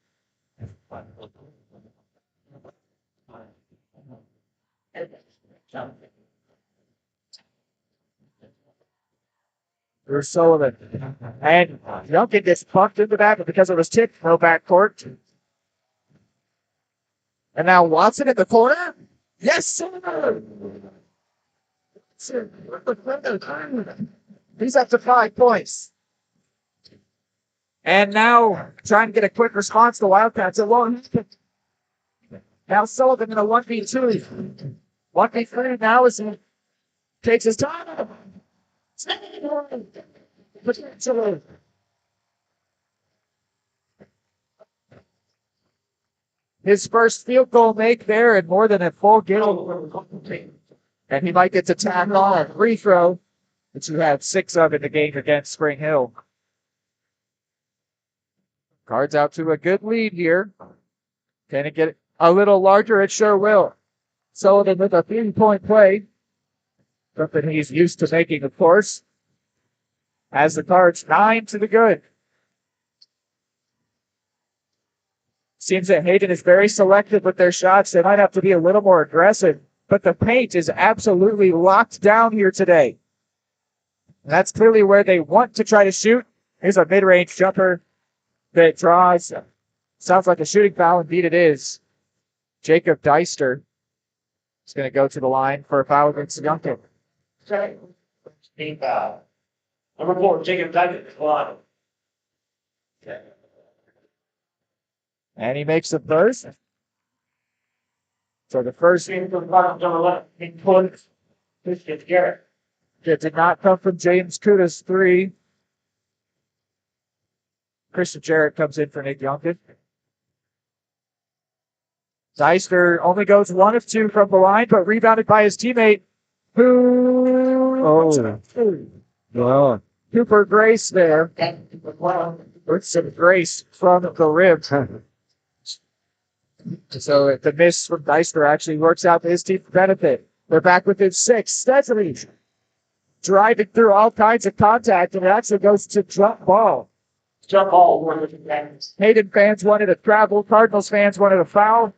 [SPEAKER 1] Bruce Sullivan. And Duncan gets pumped into that, but because it was tipped, no backcourt. And now Watson in the corner. Yes, sir. He's up to 5 points. And now trying to get a quick response to Wildcats. Now Sullivan in a 1v2. 1v3 now as he takes his time. His first field goal make there and more than a full game. And he might get to tack on a free throw, which you have 6 of in the game against Spring Hill. Cards out to a good lead here. Can it get a little larger? It sure will. Sullivan with a 3-point play. Something he's used to making, of course. Has the Cards 9 to the good. Seems that Hayden is very selective with their shots. They might have to be a little more aggressive. But the paint is absolutely locked down here today. And that's clearly where they want to try to shoot. Here's a mid-range jumper that draws. Sounds like a shooting foul. Indeed it is. Jacob Deister is going to go to the line for a foul against Duncan.
[SPEAKER 2] Team foul. Number 4, Jacob Deister. Line. Okay.
[SPEAKER 1] And he makes the first. So the first
[SPEAKER 2] Number 11, points. Christian Garrett.
[SPEAKER 1] that did not come from James Kuda's 3. Christian Jarrett comes in for Nick Youngkin. Deister only goes 1 of 2 from the line, but rebounded by his teammate, Cooper Grace there. With some grace from the rim. So the miss from Deister actually works out to his team's benefit. They're back within 6. Steadily driving through all kinds of contact, and it actually goes to jump ball.
[SPEAKER 2] Jump ball.
[SPEAKER 1] Hayden fans wanted a travel. Cardinals fans wanted a foul.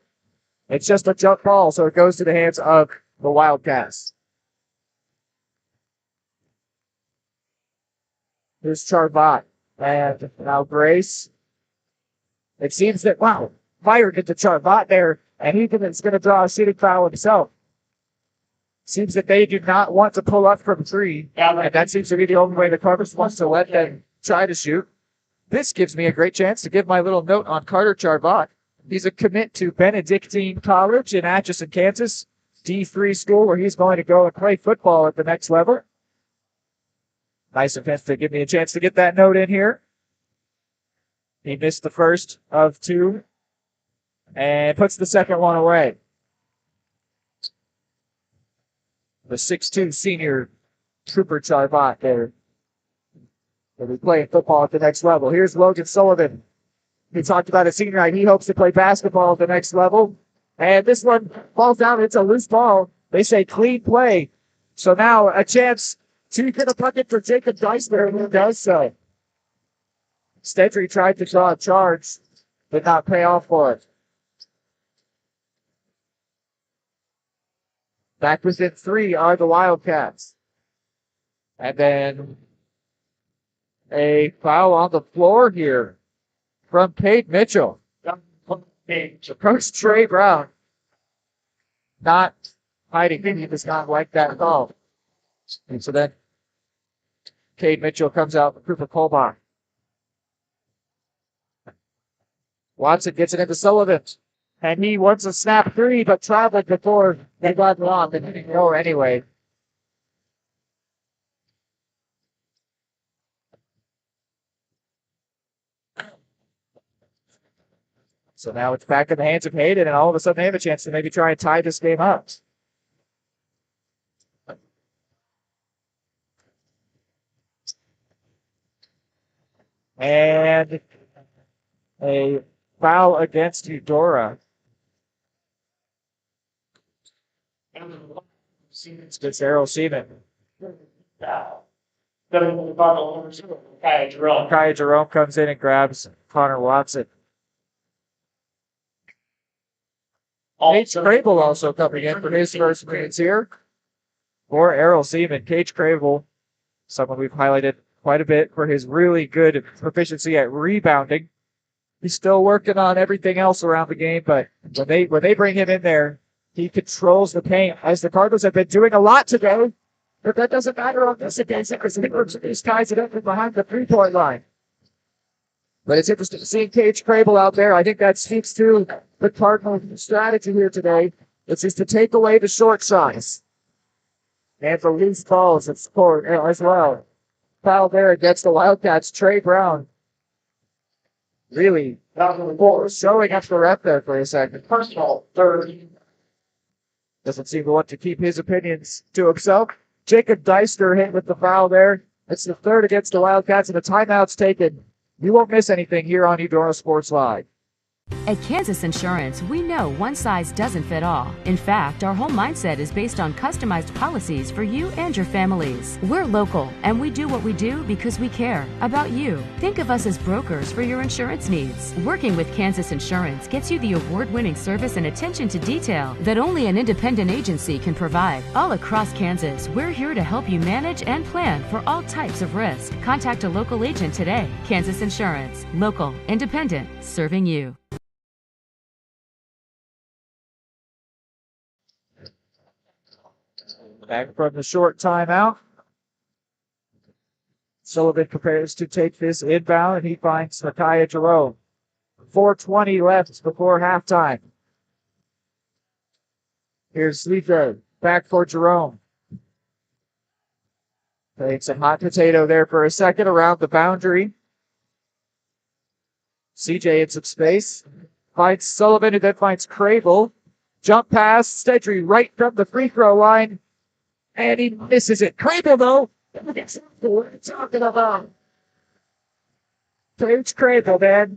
[SPEAKER 1] It's just a jump ball, so it goes to the hands of the Wildcats. Here's Charvat. And now Grace. It seems that, wow, Fire gets to Charvat there, and is going to draw a shooting foul himself. Seems that they do not want to pull up from 3, and that seems to be the only way the Cardinals wants to let them try to shoot. This gives me a great chance to give my little note on Carter Charvat. He's a commit to Benedictine College in Atchison, Kansas, D3 school where he's going to go and play football at the next level. Nice of him to give me a chance to get that note in here. He missed the first of two and puts the second one away. The 6'2 senior Trooper Charbot there. He'll be playing football at the next level. Here's Logan Sullivan. He talked about a senior night. He hopes to play basketball at the next level. And this one falls down. It's a loose ball. They say clean play. So now a chance to get a bucket for Jacob Deisler, who does so. Stedry tried to draw a charge, but not pay off for it. Back within 3 are the Wildcats. And then a foul on the floor here from Cade Mitchell. Coach Trey Brown not hiding. He does not like that at all. And so then Cade Mitchell comes out with Cooper Colbach. Watson gets it into Sullivan. And he wants a snap 3, but traveled before they got it off and didn't go anyway. So now it's back in the hands of Hayden, and all of a sudden they have a chance to maybe try and tie this game up. And a foul against Eudora. It's Errol Seaman. Kaya Jerome comes in and grabs Connor Watson. Cage Crable also coming in for his first minutes here for Errol Seaman. Cage Crable, someone we've highlighted quite a bit for his really good proficiency at rebounding. He's still working on everything else around the game, but when they bring him in there, he controls the paint, as the Cardinals have been doing a lot today. But that doesn't matter on this occasion because he ties it up from behind the 3-point line. But it's interesting seeing Cage Crable out there. I think that speaks to the Cardinal strategy here today, which is to take away the short shots and the loose balls at sport as well. Foul there against the Wildcats. Trey Brown really showing up the rep there for a second. Personal third. Doesn't seem to want to keep his opinions to himself. Jacob Deister hit with the foul there. It's the third against the Wildcats, and the timeout's taken. You won't miss anything here on Eudora Sports Live.
[SPEAKER 3] At Kansas Insurance, we know one size doesn't fit all. In fact, our whole mindset is based on customized policies for you and your families. We're local, and we do what we do because we care about you. Think of us as brokers for your insurance needs. Working with Kansas Insurance gets you the award-winning service and attention to detail that only an independent agency can provide. All across Kansas, we're here to help you manage and plan for all types of risk. Contact a local agent today. Kansas Insurance. Local, independent, serving you.
[SPEAKER 1] Back from the short timeout. Sullivan prepares to take this inbound, and he finds Micaiah Jerome. 4:20 left before halftime. Here's Sleeper. Back for Jerome. Playing some hot potato there for a second around the boundary. CJ in some space. Finds Sullivan, who then finds Crable. Jump pass. Stedry right from the free throw line. And he misses it. Crable, though, that's what we're talking about. Coach Crable, man.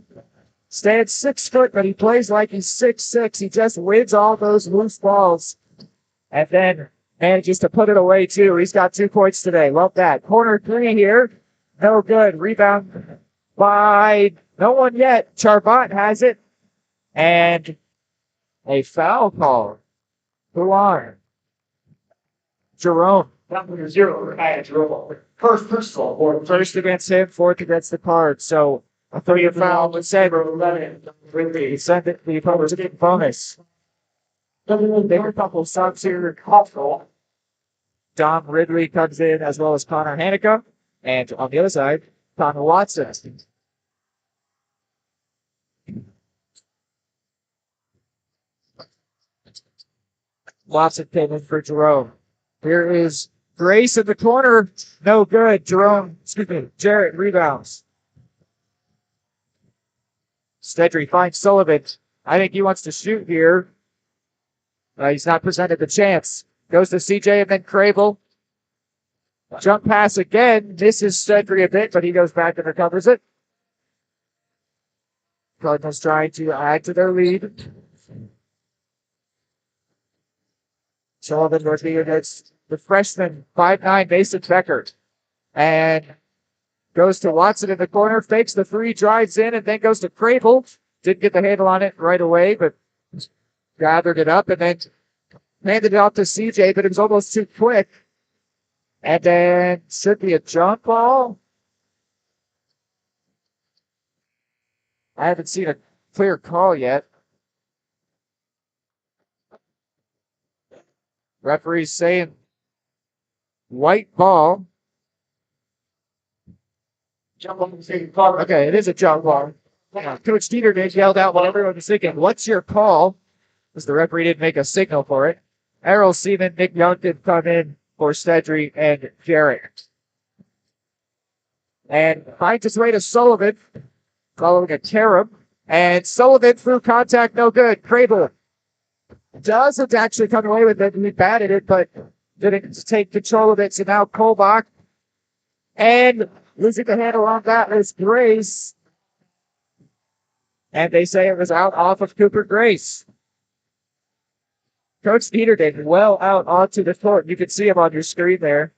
[SPEAKER 1] Stands 6 foot, but he plays like he's 6'6". He just wins all those loose balls. And then manages to put it away, too. He's got 2 points today. Love that. Corner 3 here. No good. Rebound by no one yet. Charbot has it. And a foul call. Who are? Jerome. Number 0, Jerome. First against him, 4th against the Cards. So a 3 foul with Saber 11. Ridley sent it the opponent to get bonus. There were a couple of subs here. Dom Ridley comes in as well as Connor Hanukkah. And on the other side, Connor Watson. Watson came in for Jerome. Here is Grace in the corner. No good. Jarrett rebounds. Stedry finds Sullivan. I think he wants to shoot here. He's not presented the chance. Goes to CJ and then Crable. Jump pass again. Misses Stedry a bit, but he goes back and recovers it. Cardinals trying to add to their lead. Sullivan would be against the freshman, 5'9", Mason Becker. And goes to Watson in the corner, fakes the three, drives in, and then goes to Crable. Didn't get the handle on it right away, but gathered it up and then handed it off to CJ, but it was almost too quick. And then should be a jump ball. I haven't seen a clear call yet. Referee's saying white ball. Okay, it is a jump ball. Coach Dieter yelled out while everyone was thinking, "What's your call?" Because the referee didn't make a signal for it. Errol Seaman, Nick Young did come in for Stedry and Jarrett. And finds his way to Sullivan, following a carom. And Sullivan through contact, no good. Crable doesn't actually come away with it. He batted it, but didn't take control of it. So now Kolbach. And losing the handle on that was Grace. And they say it was out off of Cooper Grace. Coach Dieter did well out onto the court. You can see him on your screen there.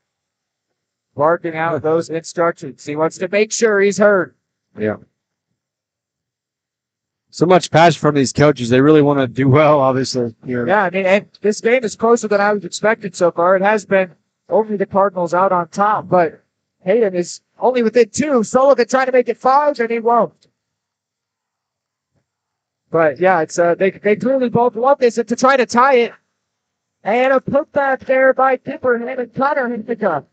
[SPEAKER 1] Barking out those instructions. He wants to make sure he's heard.
[SPEAKER 15] Yeah. So much passion from these coaches. They really want to do well, obviously.
[SPEAKER 1] Yeah, I mean, and this game is closer than I was expected so far. It has been only the Cardinals out on top, but Hayden is only within 2. Sullivan trying to make it 5, and he won't. But yeah, it's they clearly both want this and to try to tie it. And a putback there by Pipper and Cutter hit the cup.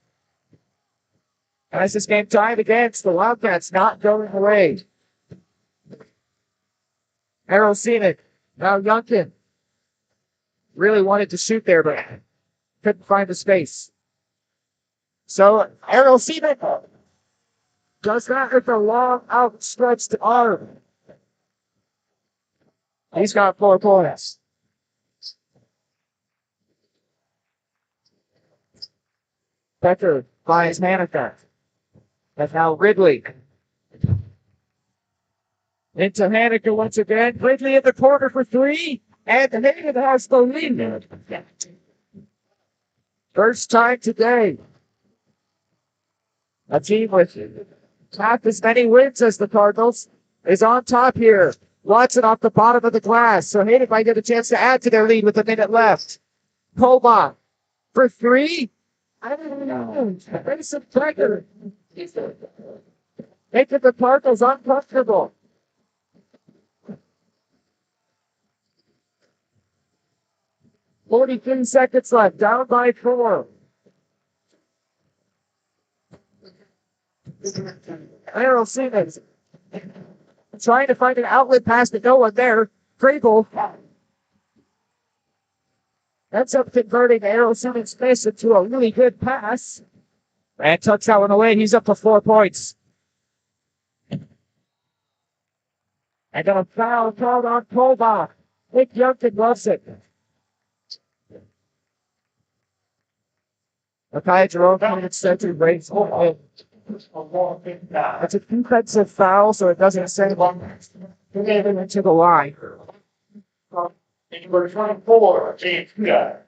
[SPEAKER 1] As this game tied against the Wildcats not going away. Errol Seaman, now Youngkin. Really wanted to shoot there, but couldn't find the space. So Errol Seaman does that with a long outstretched arm. He's got 4 points. Becker finds Hanukkah. And now Ridley. Into Hanukkah once again. Ridley in the corner for 3. And Hayden has the lead. First time today. A team with half as many wins as the Cardinals is on top here. Watson off the bottom of the glass. So Hayden might get a chance to add to their lead with a minute left. Kolbach for 3. I don't know. Mason Becker. Making the Cardinals uncomfortable. "43 seconds left. Down by 4. Errol Seaman trying to find an outlet pass, but no one there. Crable ends up converting Errol Seaman's miss into a really good pass. And tucks that one away. He's up to 4 points. And a foul called on Kolbach. Nick Youngkin loves it. Okay, Jerome pointed center breaks. It's a defensive foul, so it doesn't say him into the line.
[SPEAKER 2] Number 24, James Kuda.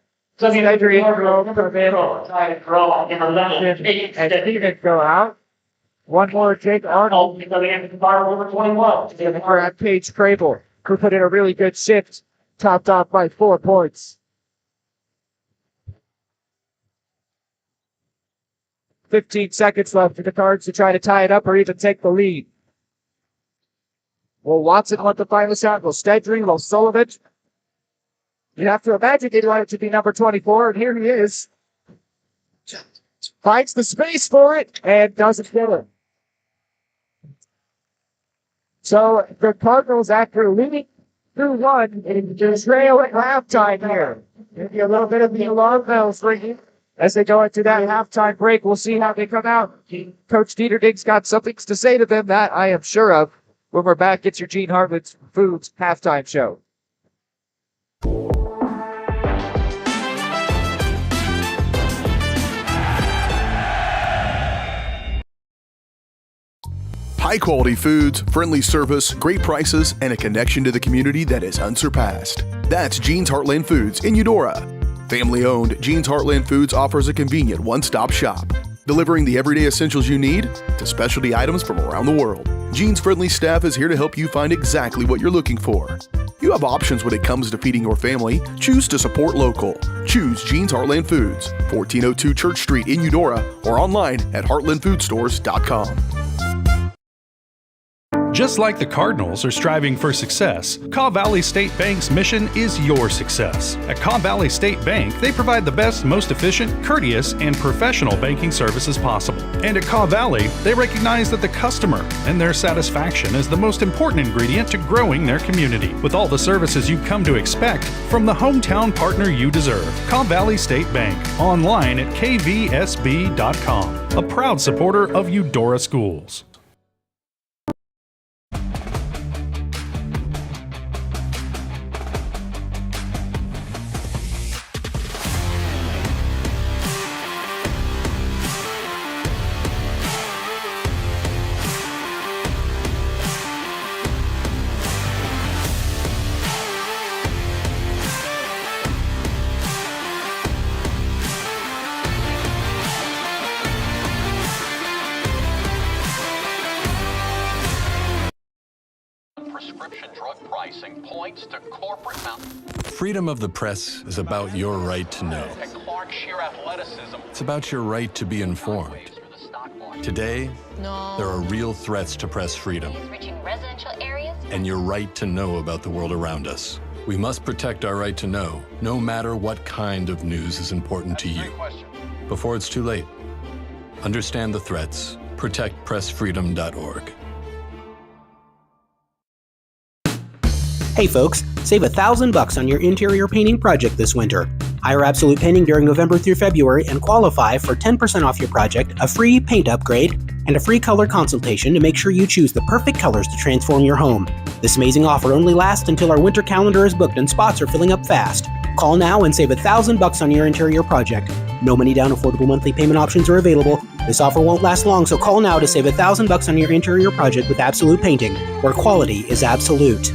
[SPEAKER 1] Adrian Jerome come in, and he didn't go out. One more, Jake Arnold.
[SPEAKER 2] Number 21.
[SPEAKER 1] We're at Paige Crable, who put in a really good shift, topped off by 4 points. 15 seconds left for the Cards to try to tie it up or even take the lead. Will Watson want the final shot? Will Stedry? Will Sullivan? You have to imagine he'd want it to be number 24, and here he is. Finds the space for it and doesn't get it. So the Cardinals, after leading 2-1, trail at halftime here. Maybe a little bit of the alarm bells ringing as they go into that halftime break. We'll see how they come out. Coach Dieterding's got something to say to them, that I am sure of. When we're back, it's your Gene Hartlett's Foods halftime show.
[SPEAKER 6] High quality foods, friendly service, great prices, and a connection to the community that is unsurpassed. That's Gene's Heartland Foods in Eudora. Family owned, Gene's Heartland Foods offers a convenient one-stop shop, delivering the everyday essentials you need to specialty items from around the world. Gene's friendly staff is here to help you find exactly what you're looking for. You have options when it comes to feeding your family. Choose to support local. Choose Gene's Heartland Foods, 1402 Church Street in Eudora, or online at heartlandfoodstores.com.
[SPEAKER 4] Just like the Cardinals are striving for success, Kaw Valley State Bank's mission is your success. At Kaw Valley State Bank, they provide the best, most efficient, courteous, and professional banking services possible. And at Kaw Valley, they recognize that the customer and their satisfaction is the most important ingredient to growing their community. With all the services you've come to expect from the hometown partner you deserve, Kaw Valley State Bank, online at kvsb.com, a proud supporter of Eudora Schools.
[SPEAKER 16] Prescription drug pricing points to corporate
[SPEAKER 17] Freedom of the press is about your right to know. It's about your right to be informed. Today, there are real threats to press freedom and your right to know about the world around us. We must protect our right to know, no matter what kind of news is important to you. Before it's too late, understand the threats. ProtectPressFreedom.org.
[SPEAKER 11] Hey folks, save $1,000 on your interior painting project this winter. Hire Absolute Painting during November through February and qualify for 10% off your project, a free paint upgrade, and a free color consultation to make sure you choose the perfect colors to transform your home. This amazing offer only lasts until our winter calendar is booked and spots are filling up fast. Call now and save $1,000 on your interior project. No money down, affordable monthly payment options are available. This offer won't last long, so call now to save $1,000 on your interior project with Absolute Painting, where quality is absolute.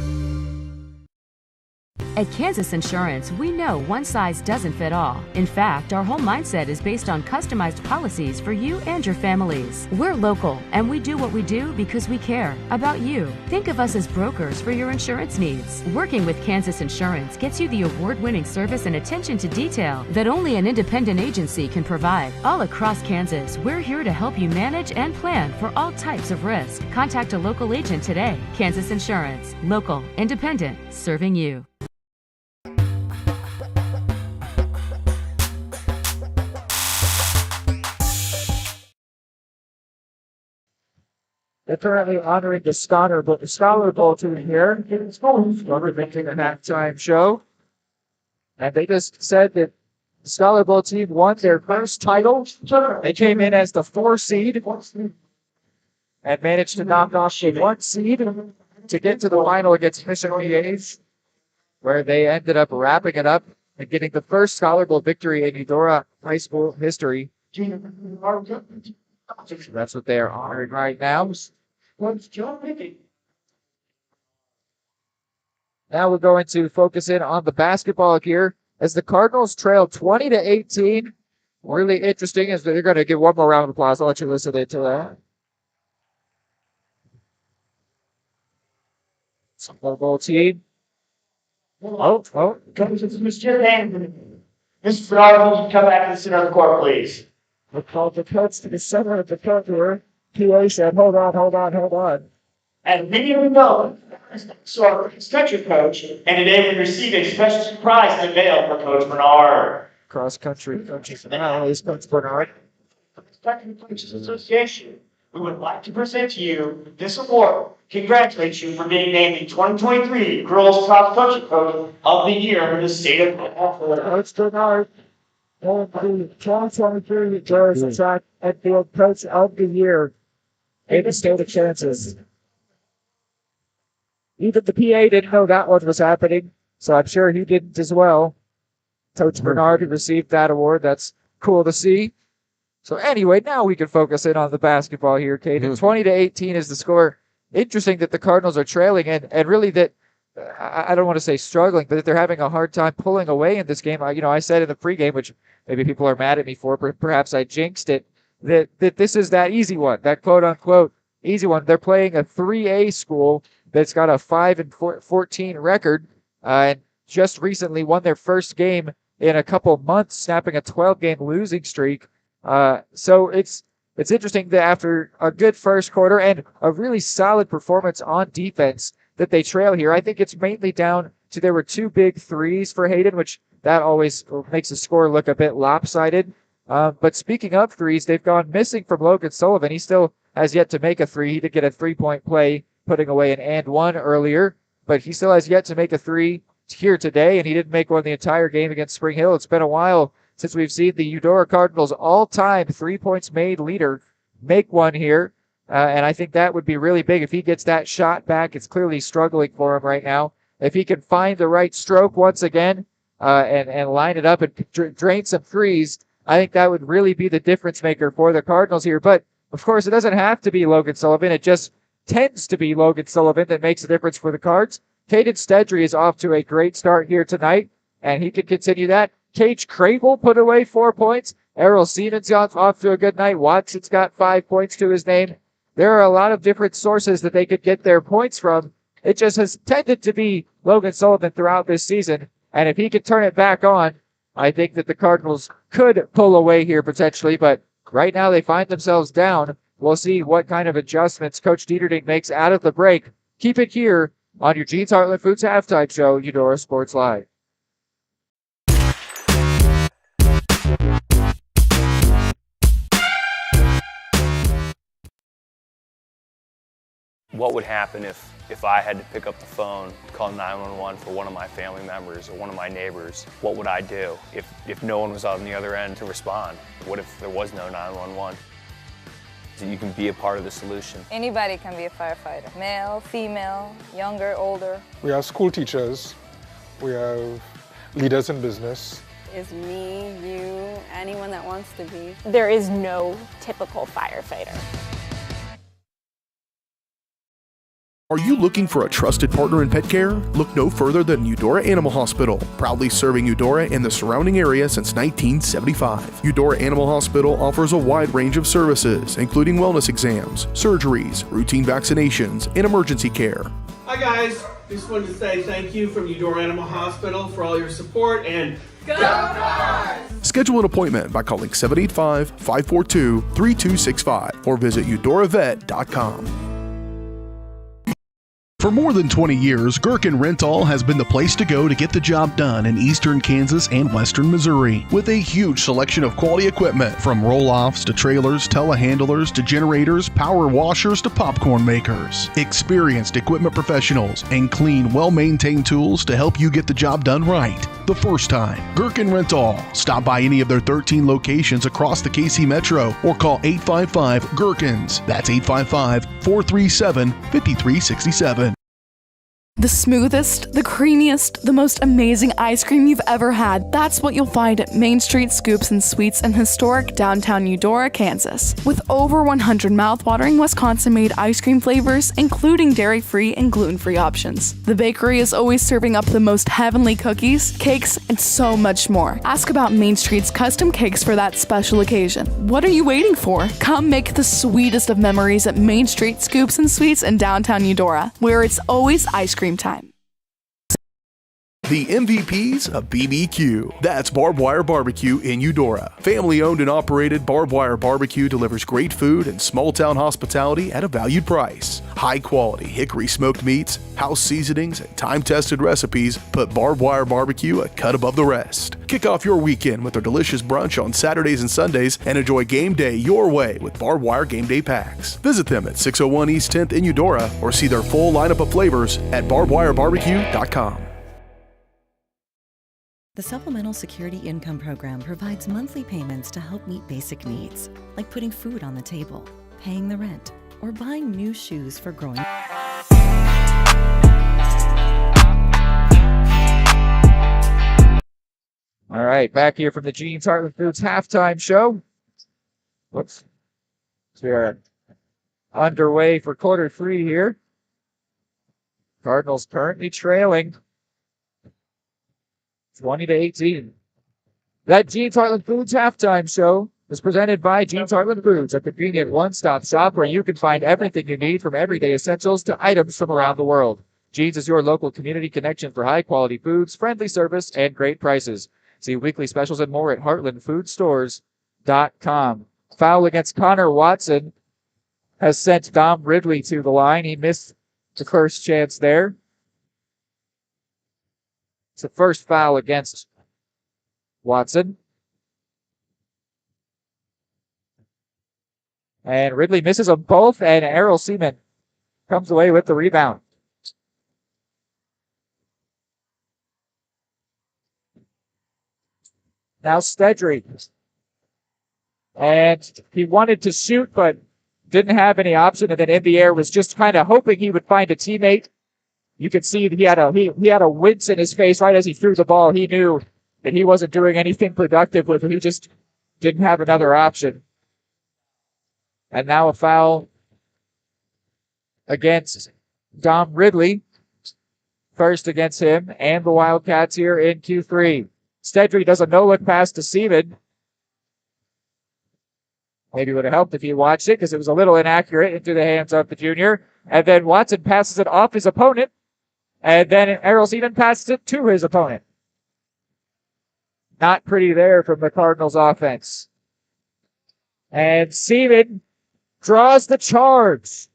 [SPEAKER 3] At Kansas Insurance, we know one size doesn't fit all. In fact, our whole mindset is based on customized policies for you and your families. We're local, and we do what we do because we care about you. Think of us as brokers for your insurance needs. Working with Kansas Insurance gets you the award-winning service and attention to detail that only an independent agency can provide. All across Kansas, we're here to help you manage and plan for all types of risk. Contact a local agent today. Kansas Insurance. Local, independent, serving you.
[SPEAKER 1] They're currently honoring the Scholar Bowl team here. Representing a halftime show. And they just said that the Scholar Bowl team won their first title. They came in as the 4 seed and managed to knock off the 1 seed to get to the final against Mission VAs, where they ended up wrapping it up and getting the first Scholar Bowl victory in Eudora high school history. That's what they are honoring right now. Now we're going to focus in on the basketball here as the Cardinals trail 20-18. Really interesting as they're going to give one more round of applause. I'll let you listen to that. Scholar Bowl team.
[SPEAKER 2] Mr. Hayden. Mr. Bernard, come back to the center of the court, please.
[SPEAKER 1] We'll call the coach to the center of the court here. PA said, hold on.
[SPEAKER 2] And many of you know, so our stretcher coach, and today we receive a special surprise in the mail for Coach Bernard.
[SPEAKER 1] Cross country coaches and always Coach Bernard.
[SPEAKER 2] Stretcher Coaches Association we would like to present to you this award. Congratulate you for being named the 2023 Girls Cross Country Coach of the Year in the state of California.
[SPEAKER 18] Coach Bernard, the 2023 Girls Track and Field Coach of the Year in the state of Kansas. Even the PA didn't know that one was happening, so I'm sure he didn't as well. Coach Bernard received that award. That's cool to see. So anyway, now we can focus in on the basketball here, Kate. 20-18 is the score. Interesting that the Cardinals are trailing, and really that, I don't want to say struggling, but that they're having a hard time pulling away in this game. I said in the pregame, which maybe people are mad at me for, but perhaps I jinxed it, that this is that easy one, that quote-unquote easy one. They're playing a 3A school that's got a 5-14 record, and just recently won their first game in a couple months, snapping a 12-game losing streak. So it's interesting that after a good first quarter and a really solid performance on defense that they trail here. I think it's mainly down to there were 2 big threes for Hayden, which that always makes the score look a bit lopsided. But speaking of threes, they've gone missing from Logan Sullivan. He still has yet to make a three. He did get a 3-point play, putting away an and one earlier, but he still has yet to make a three here today, and he didn't make one the entire game against Spring Hill. It's been a while since we've seen the Eudora Cardinals all-time 3 points made leader make one here, and I think that would be really big if he gets that shot back. It's clearly struggling for him right now. If he can find the right stroke once again and line it up and drain some threes, I think that would really be the difference maker for the Cardinals here. But, of course, it doesn't have to be Logan Sullivan. It just tends to be Logan Sullivan that makes a difference for the Cards. Caden Stedry is off to a great start here tonight, and he can continue that. Cage Crable put away 4 points. Errol Siemens got off to a good night. Watson's got 5 points to his name. There are a lot of different sources that they could get their points from. It just has tended to be Logan Sullivan throughout this season, and if he can turn it back on, I think that the Cardinals could pull away here potentially, but right now they find themselves down. We'll see what kind of adjustments Coach Dieterding makes out of the break. Keep it here on your Jeans Heartland Foods halftime show, Eudora Sports Live.
[SPEAKER 19] What would happen if I had to pick up the phone, call 911 for one of my family members or one of my neighbors? What would I do if no one was on the other end to respond? What if there was no 911? So you can be a part of the solution.
[SPEAKER 20] Anybody can be a firefighter. Male, female, younger, older.
[SPEAKER 21] We have school teachers. We have leaders in business.
[SPEAKER 22] Is me, you, anyone that wants to be.
[SPEAKER 23] There is no typical firefighter.
[SPEAKER 6] Are you looking for a trusted partner in pet care? Look no further than Eudora Animal Hospital, proudly serving Eudora and the surrounding area since 1975. Eudora Animal Hospital offers a wide range of services, including wellness exams, surgeries, routine vaccinations, and emergency care.
[SPEAKER 9] Hi guys, just wanted to say thank you from Eudora Animal Hospital for all your support and go Cards!
[SPEAKER 6] Schedule an appointment by calling 785-542-3265 or visit eudoravet.com.
[SPEAKER 24] For more than 20 years, Gherkin Rental has been the place to go to get the job done in eastern Kansas and western Missouri. With a huge selection of quality equipment, from roll-offs to trailers, telehandlers to generators, power washers to popcorn makers. Experienced equipment professionals and clean, well-maintained tools to help you get the job done right the first time. Gherkin Rental. Stop by any of their 13 locations across the KC Metro or call 855-GHERKINS. That's 855-437-5367.
[SPEAKER 25] The smoothest, the creamiest, the most amazing ice cream you've ever had. That's what you'll find at Main Street Scoops and Sweets in historic downtown Eudora, Kansas. With over 100 mouthwatering Wisconsin-made ice cream flavors, including dairy-free and gluten-free options. The bakery is always serving up the most heavenly cookies, cakes, and so much more. Ask about Main Street's custom cakes for that special occasion. What are you waiting for? Come make the sweetest of memories at Main Street Scoops and Sweets in downtown Eudora, where it's always ice cream time.
[SPEAKER 6] the MVPs of BBQ. That's Barbed Wire Barbecue in Eudora. Family owned and operated, Barbed Wire Barbecue delivers great food and small town hospitality at a valued price. High quality hickory smoked meats, house seasonings, and time tested recipes put Barbed Wire Barbecue a cut above the rest. Kick off your weekend with their delicious brunch on Saturdays and Sundays and enjoy game day your way with Barbed Wire Game Day Packs. Visit them at 601 East 10th in Eudora or see their full lineup of flavors at barbedwirebarbecue.com.
[SPEAKER 5] The Supplemental Security Income Program provides monthly payments to help meet basic needs, like putting food on the table, paying the rent, or buying new shoes for growing.
[SPEAKER 18] All right, back here from the Jeans Heartland Foods halftime show. Whoops. So we are underway for quarter 3 here. Cardinals currently trailing 20-18. That Jeans Heartland Foods halftime show is presented by Jeans Heartland Foods, a convenient one-stop shop where you can find everything you need from everyday essentials to items from around the world. Jeans is your local community connection for high-quality foods, friendly service, and great prices. See weekly specials and more at heartlandfoodstores.com. Foul against Connor Watson has sent Dom Ridley to the line. He missed the first chance there. It's the first foul against Watson. And Ridley misses them both, and Errol Seaman comes away with the rebound. Now Stedry. And he wanted to shoot, but didn't have any option, and then in the air was just kind of hoping he would find a teammate. You could see that he had a wince in his face right as he threw the ball. He knew that he wasn't doing anything productive with it. He just didn't have another option. And now a foul against Dom Ridley. First against him and the Wildcats here in Q3. Stedry does a no-look pass to Seaman. Maybe it would have helped if he watched it because it was a little inaccurate into the hands of the junior. And then Watson passes it off his opponent. And then Errol Seaman passes it to his opponent. Not pretty there from the Cardinals offense. And Seaman draws the charge.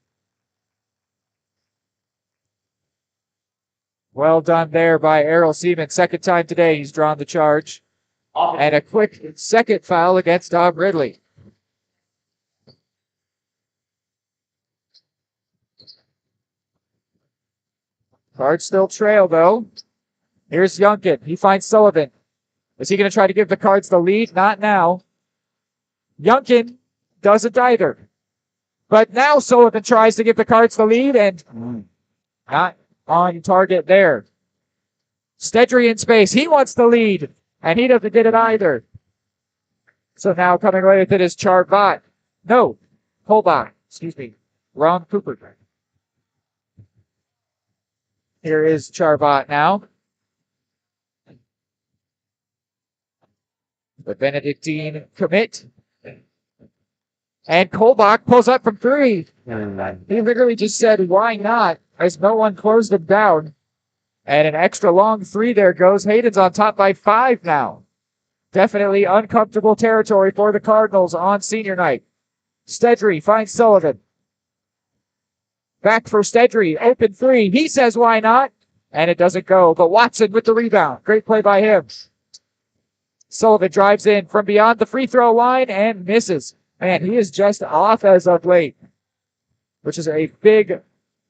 [SPEAKER 18] Well done there by Errol Seaman. Second time today he's drawn the charge. And a quick second foul against Dom Ridley. Cards still trail, though. Here's Youngkin. He finds Sullivan. Is he going to try to give the Cards the lead? Not now. Youngkin doesn't either. But now Sullivan tries to give the Cards the lead, and not on target there. Stedry in space. He wants the lead, and he doesn't get it either. So now coming away with it is Charvat. No, Holbach. Excuse me. Wrong Cooper. Here is Charvat now. The Benedictine commit. And Kolbach pulls up from 3. He literally just said, why not? As no one closed him down. And an extra long 3 there goes. Hayden's on top by 5 now. Definitely uncomfortable territory for the Cardinals on senior night. Stedry finds Sullivan. Back for Stedry. Open 3. He says, why not? And it doesn't go. But Watson with the rebound. Great play by him. Sullivan drives in from beyond the free throw line and misses. Man, he is just off as of late, which is a big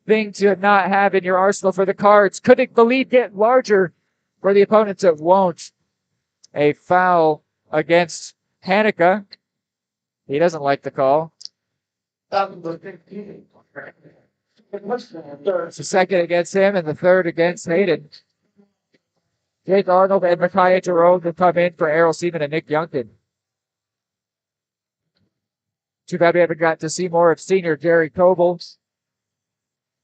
[SPEAKER 18] thing to not have in your arsenal for the Cards. Could the lead get larger for the opponents? It won't. A foul against Hanukkah. He doesn't like the call. It's the second against him and the third against Hayden. Jake Arnold and Micaiah Jerome will come in for Errol Seaman and Nick Youngkin. Too bad we haven't got to see more of senior Gary Coble.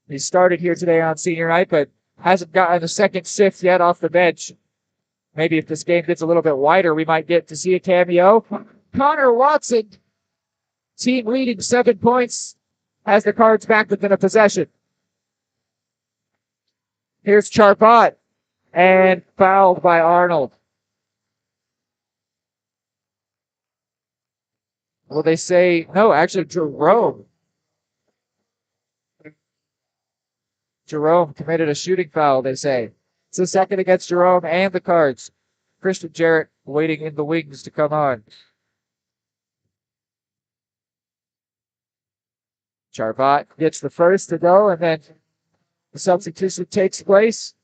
[SPEAKER 18] He started here today on senior night, but hasn't gotten a second shift yet off the bench. Maybe if this game gets a little bit wider, we might get to see a cameo. Connor Watson, team leading 7 points, has the Cards back within a possession. Here's Charvat. and fouled by Arnold. Well, they say, no, actually, Jerome. Jerome committed a shooting foul, they say. It's the second against Jerome and the Cards. Christian Jarrett waiting in the wings to come on. Charvat gets the first to go, and then the substitution takes place.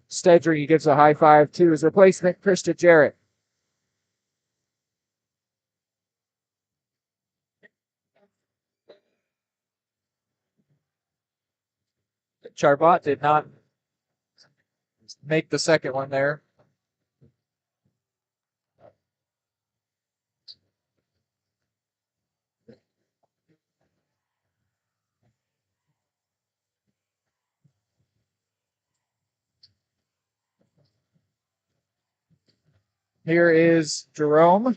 [SPEAKER 18] Stedry gives a high five to his replacement, Christian Jarrett. Charvat did not make the second one there. Here is Jerome.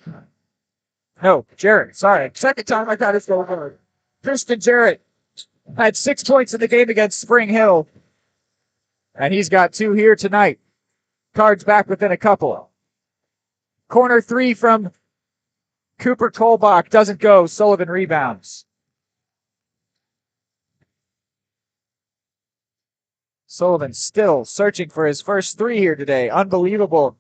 [SPEAKER 18] No, Jarrett. Sorry. Second time I got his goal guard. Christian Jarrett had 6 points in the game against Spring Hill. And he's got 2 here tonight. Cards back within a couple. Corner 3 from Cooper Kolbach doesn't go. Sullivan rebounds. Sullivan still searching for his first 3 here today. Unbelievable.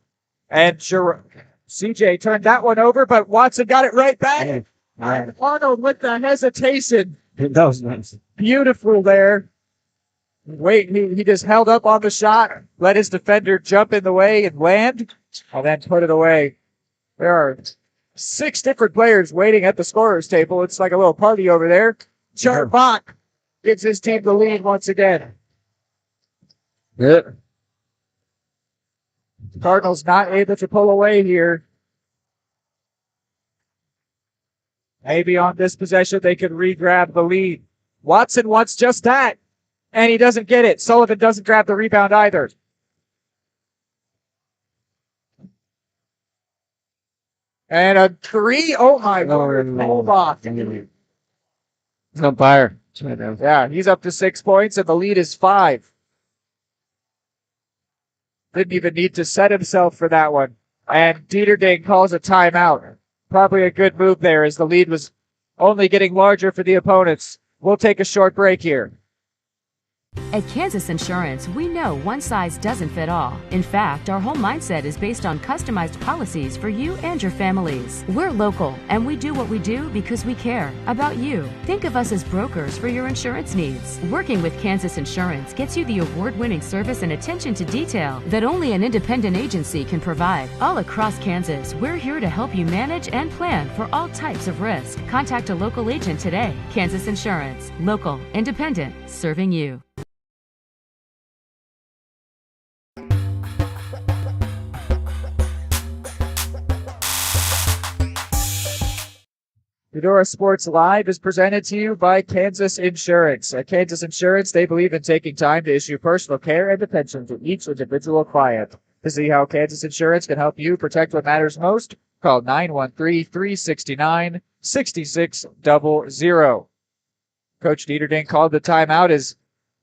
[SPEAKER 18] And CJ turned that one over, but Watson got it right back. And Arnold with the hesitation.
[SPEAKER 15] That was nice.
[SPEAKER 18] Beautiful there. Wait, he just held up on the shot, let his defender jump in the way and land, and then put it away. There are 6 different players waiting at the scorer's table. It's like a little party over there. Charbot gives his team the lead once again.
[SPEAKER 15] Good.
[SPEAKER 18] Cardinals not able to pull away here. Maybe on this possession they could re-grab the lead. Watson wants just that, and he doesn't get it. Sullivan doesn't grab the rebound either. And a 3. Oh my Lord. Hold off.
[SPEAKER 15] He's on fire.
[SPEAKER 18] Yeah, he's up to 6 points, and the lead is 5. Didn't even need to set himself for that one. And Dieterding calls a timeout. Probably a good move there, as the lead was only getting larger for the opponents. We'll take a short break here.
[SPEAKER 3] At Kansas Insurance, we know one size doesn't fit all. In fact, our whole mindset is based on customized policies for you and your families. We're local, and we do what we do because we care about you. Think of us as brokers for your insurance needs. Working with Kansas Insurance gets you the award-winning service and attention to detail that only an independent agency can provide. All across Kansas, we're here to help you manage and plan for all types of risk. Contact a local agent today. Kansas Insurance. Local, independent, serving you.
[SPEAKER 18] Eudora Sports Live is presented to you by Kansas Insurance. At Kansas Insurance, they believe in taking time to issue personal care and attention to each individual client. To see how Kansas Insurance can help you protect what matters most, call 913-369-6600. Coach Dieterding called the timeout as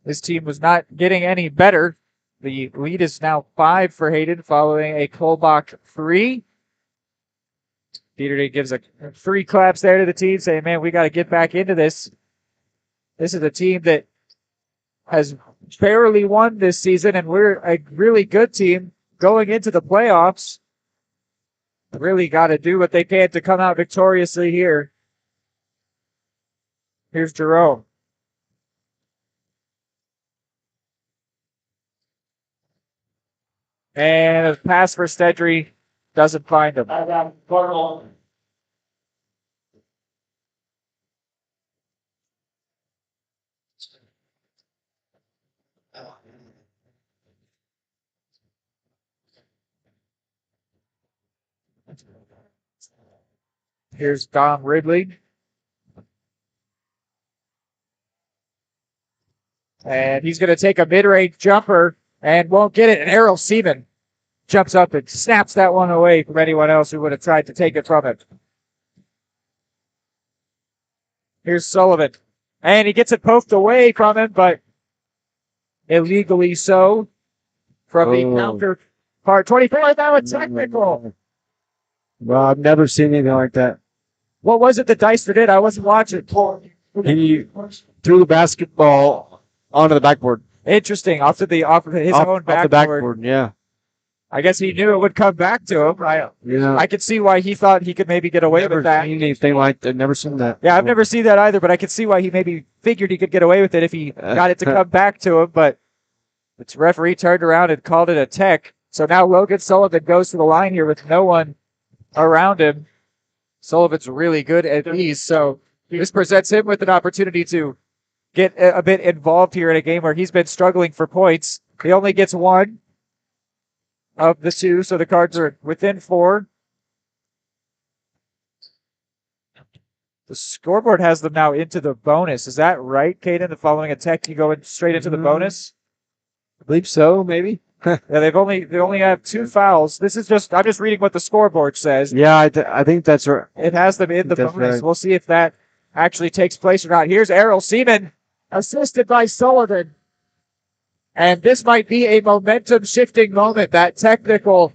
[SPEAKER 18] his team was not getting any better. The lead is now 5 for Hayden following a Kolbach 3. Dieterding gives a 3 claps there to the team, saying, man, we got to get back into this. This is a team that has barely won this season, and we're a really good team going into the playoffs. Really got to do what they can to come out victoriously here. Here's Jerome. And a pass for Stedry doesn't find him. Here's Dom Ridley. And he's going to take a mid-range jumper and won't get it. And Errol Seaman jumps up and snaps that one away from anyone else who would have tried to take it from him. Here's Sullivan. And he gets it poked away from him, but illegally so. from the counter part. 24, now a technical.
[SPEAKER 15] Well, I've never seen anything like that.
[SPEAKER 18] What was it that Deister did? I wasn't watching.
[SPEAKER 15] He threw the basketball onto the backboard.
[SPEAKER 18] Interesting. Off of his own backboard.
[SPEAKER 15] Off the backboard, yeah.
[SPEAKER 18] I guess he knew it would come back to him. I could see why he thought he could maybe get away with that.
[SPEAKER 15] Never seen anything like that. Never seen that.
[SPEAKER 18] Yeah, I've never seen that either, but I could see why he maybe figured he could get away with it if he got it to come back to him. But the referee turned around and called it a tech. So now Logan Sullivan goes to the line here with no one around him. Sullivan's really good at these, so this presents him with an opportunity to get a bit involved here in a game where he's been struggling for points. He only gets one of the two, so the Cards are within 4. The scoreboard has them now into the bonus. Is that right, Caden? The following a tech, you go straight into the bonus?
[SPEAKER 15] I believe so, maybe.
[SPEAKER 18] Yeah, they only have 2 fouls. I'm just reading what the scoreboard says.
[SPEAKER 15] Yeah, I think that's right.
[SPEAKER 18] It has them in the bonus.
[SPEAKER 15] Right.
[SPEAKER 18] We'll see if that actually takes place or not. Here's Errol Seaman, assisted by Sullivan. And this might be a momentum-shifting moment. That technical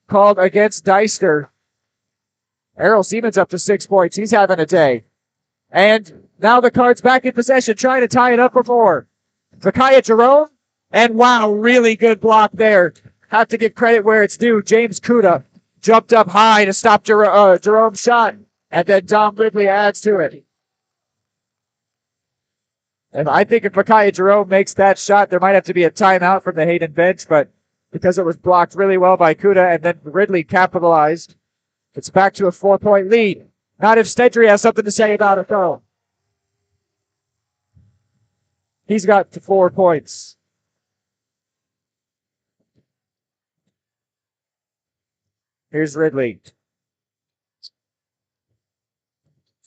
[SPEAKER 18] called against Deister. Errol Seaman's up to 6 points. He's having a day. And now the Cards back in possession, trying to tie it up for 4. Zakiah Jerome. And wow, really good block there. Have to give credit where it's due. James Kuda jumped up high to stop Jerome's shot. And then Dom Ridley adds to it. And I think if Zakiah Jerome makes that shot, there might have to be a timeout from the Hayden bench, but because it was blocked really well by Kuda and then Ridley capitalized, it's back to a 4-point lead. Not if Stedry has something to say about it, though. He's got 4 points. Here's Ridley.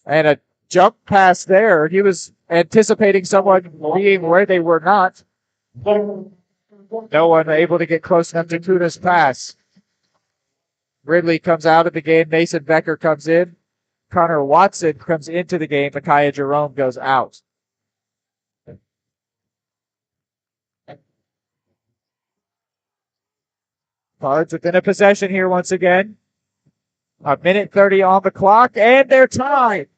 [SPEAKER 18] And a jump pass there. He was anticipating someone being where they were not. No one able to get close enough to Kuda's pass. Ridley comes out of the game. Mason Becker comes in. Connor Watson comes into the game. Zakiah Jerome goes out. Cards within a possession here once again. 1:30 on the clock, and they're tied.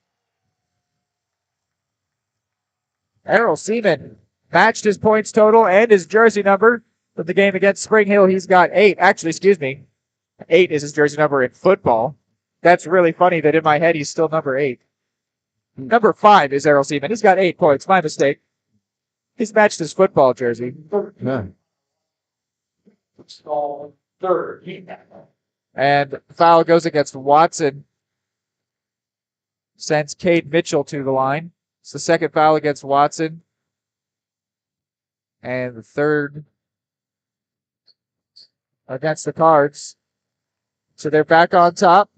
[SPEAKER 18] Errol Seaman matched his points total and his jersey number for the game against Spring Hill. He's got 8. Actually, excuse me. 8 is his jersey number in football. That's really funny that in my head he's still number 8. Number 5 is Errol Seaman. He's got 8 points. My mistake. He's matched his football jersey.
[SPEAKER 15] Yeah.
[SPEAKER 18] And foul goes against Watson. Sends Cade Mitchell to the line. It's the second foul against Watson. And the third against the Cards. So they're back on top.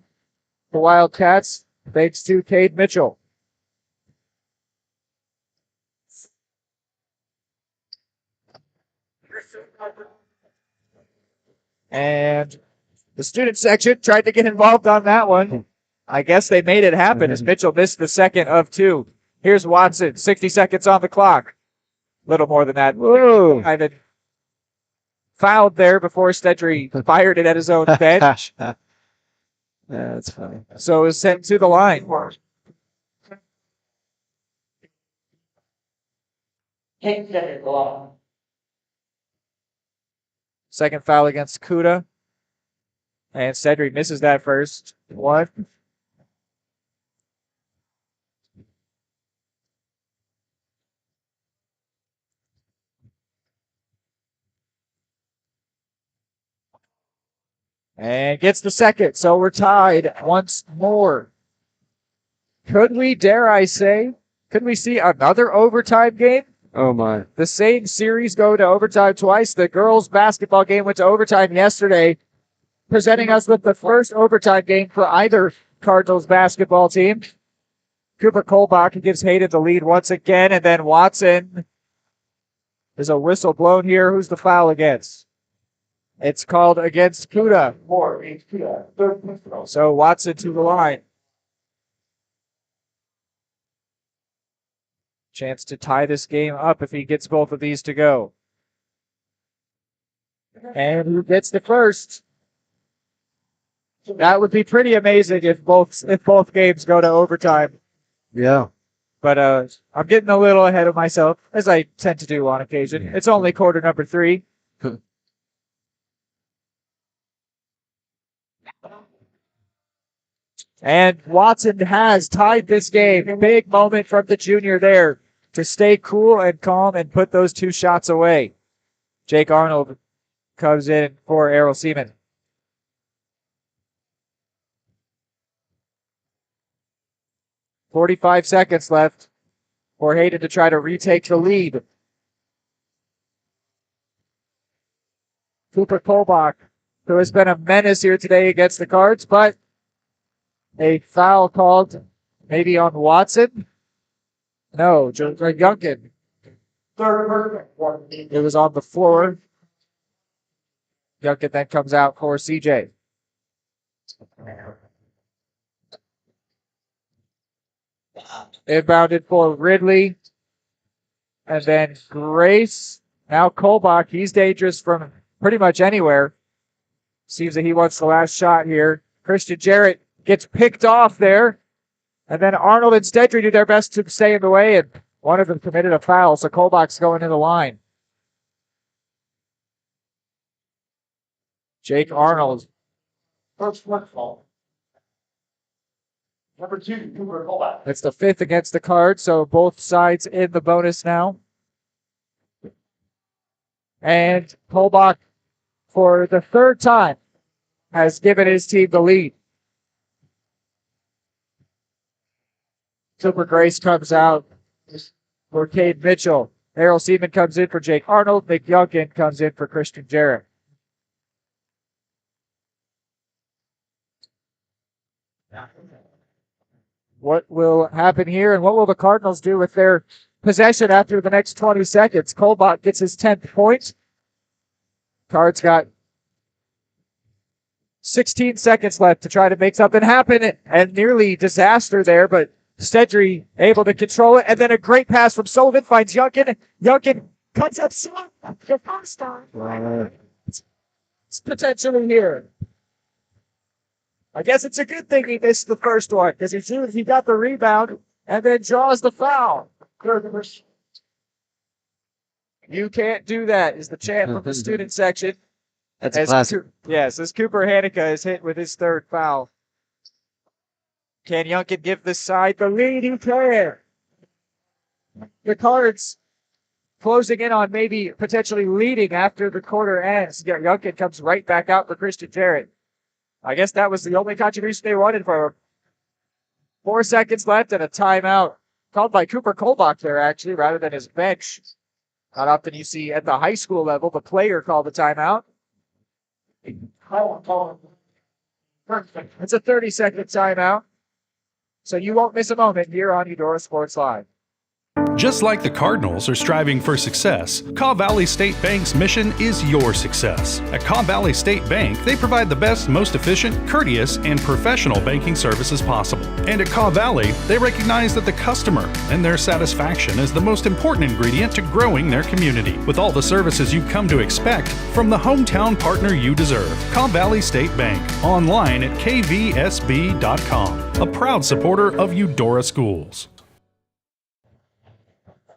[SPEAKER 18] The Wildcats, thanks to Cade Mitchell. And the student section tried to get involved on that one. I guess they made it happen as Mitchell missed the second of 2. Here's Watson, 60 seconds on the clock. Little more than that. Whoa. Ivan fouled there before Stedry fired it at his own bench.
[SPEAKER 15] Yeah, that's funny.
[SPEAKER 18] So it was sent to the line. Second foul against Kuda. And Cedric misses that first one. And gets the second. So we're tied once more. Could we, dare I say, could we see another overtime game?
[SPEAKER 15] Oh, my.
[SPEAKER 18] The same series go to overtime twice. The girls' basketball game went to overtime yesterday, presenting us with the first overtime game for either Cardinals basketball team. Cooper Kolbach gives Hayden the lead once again, and then Watson. There's a whistle blown here. Who's the foul against? It's called against Kuda. So Watson to the line. Chance to tie this game up if he gets both of these to go. And who gets the first? That would be pretty amazing if both games go to overtime.
[SPEAKER 15] Yeah.
[SPEAKER 18] But I'm getting a little ahead of myself, as I tend to do on occasion. It's only quarter number 3. And Watson has tied this game. Big moment from the junior there to stay cool and calm and put those 2 shots away. Jake Arnold comes in for Errol Seaman. .45 seconds left for Hayden to try to retake the lead. Cooper Kolbach, who has been a menace here today against the Cards, but a foul called maybe on Watson? No, Youngkin. It was on the floor. Youngkin then comes out for CJ. Inbounded for Ridley. And then Grace. Now Kolbach. He's dangerous from pretty much anywhere. Seems that he wants the last shot here. Christian Jarrett gets picked off there. And then Arnold and Stedry do their best to stay in the way, and one of them committed a foul, so Kolbach's going in the line. Jake Arnold.
[SPEAKER 2] First football. Number 2, Cooper Kolbach.
[SPEAKER 18] That's the 5th against the Cards, so both sides in the bonus now. And Kolbach, for the 3rd time, has given his team the lead. Cooper Grace comes out for Cade Mitchell. Errol Seaman comes in for Jake Arnold. Nick Youngkin comes in for Christian Jarrett. What will happen here, and what will the Cardinals do with their possession after the next 20 seconds? Kolbach gets his 10th point. Cards got 16 seconds left to try to make something happen, and nearly disaster there, but Stedry able to control it, and then a great pass from Sullivan finds Youngkin. Youngkin cuts up the first time. It's potentially here. I guess it's a good thing he missed the first one, because he got the rebound and then draws the foul. You can't do that, is the chant from the student section.
[SPEAKER 15] That's a classic.
[SPEAKER 18] Yes, as Cooper Hanukkah is hit with his 3rd foul. Can Youngkin give the side the lead? He can. The Cards closing in on maybe potentially leading after the quarter ends. Youngkin comes right back out for Christian Jarrett. I guess that was the only contribution they wanted for him. 4 seconds left and a timeout called by Cooper Kolbach there, actually, rather than his bench. Not often you see at the high school level the player call the timeout. It's a 30-second timeout. So you won't miss a moment here on Eudora Sports Live.
[SPEAKER 4] Just like the Cardinals are striving for success, Kaw Valley State Bank's mission is your success. At Kaw Valley State Bank, they provide the best, most efficient, courteous, and professional banking services possible. And at Kaw Valley, they recognize that the customer and their satisfaction is the most important ingredient to growing their community. With all the services you've come to expect from the hometown partner you deserve, Kaw Valley State Bank, online at kvsb.com, a proud supporter of Eudora Schools.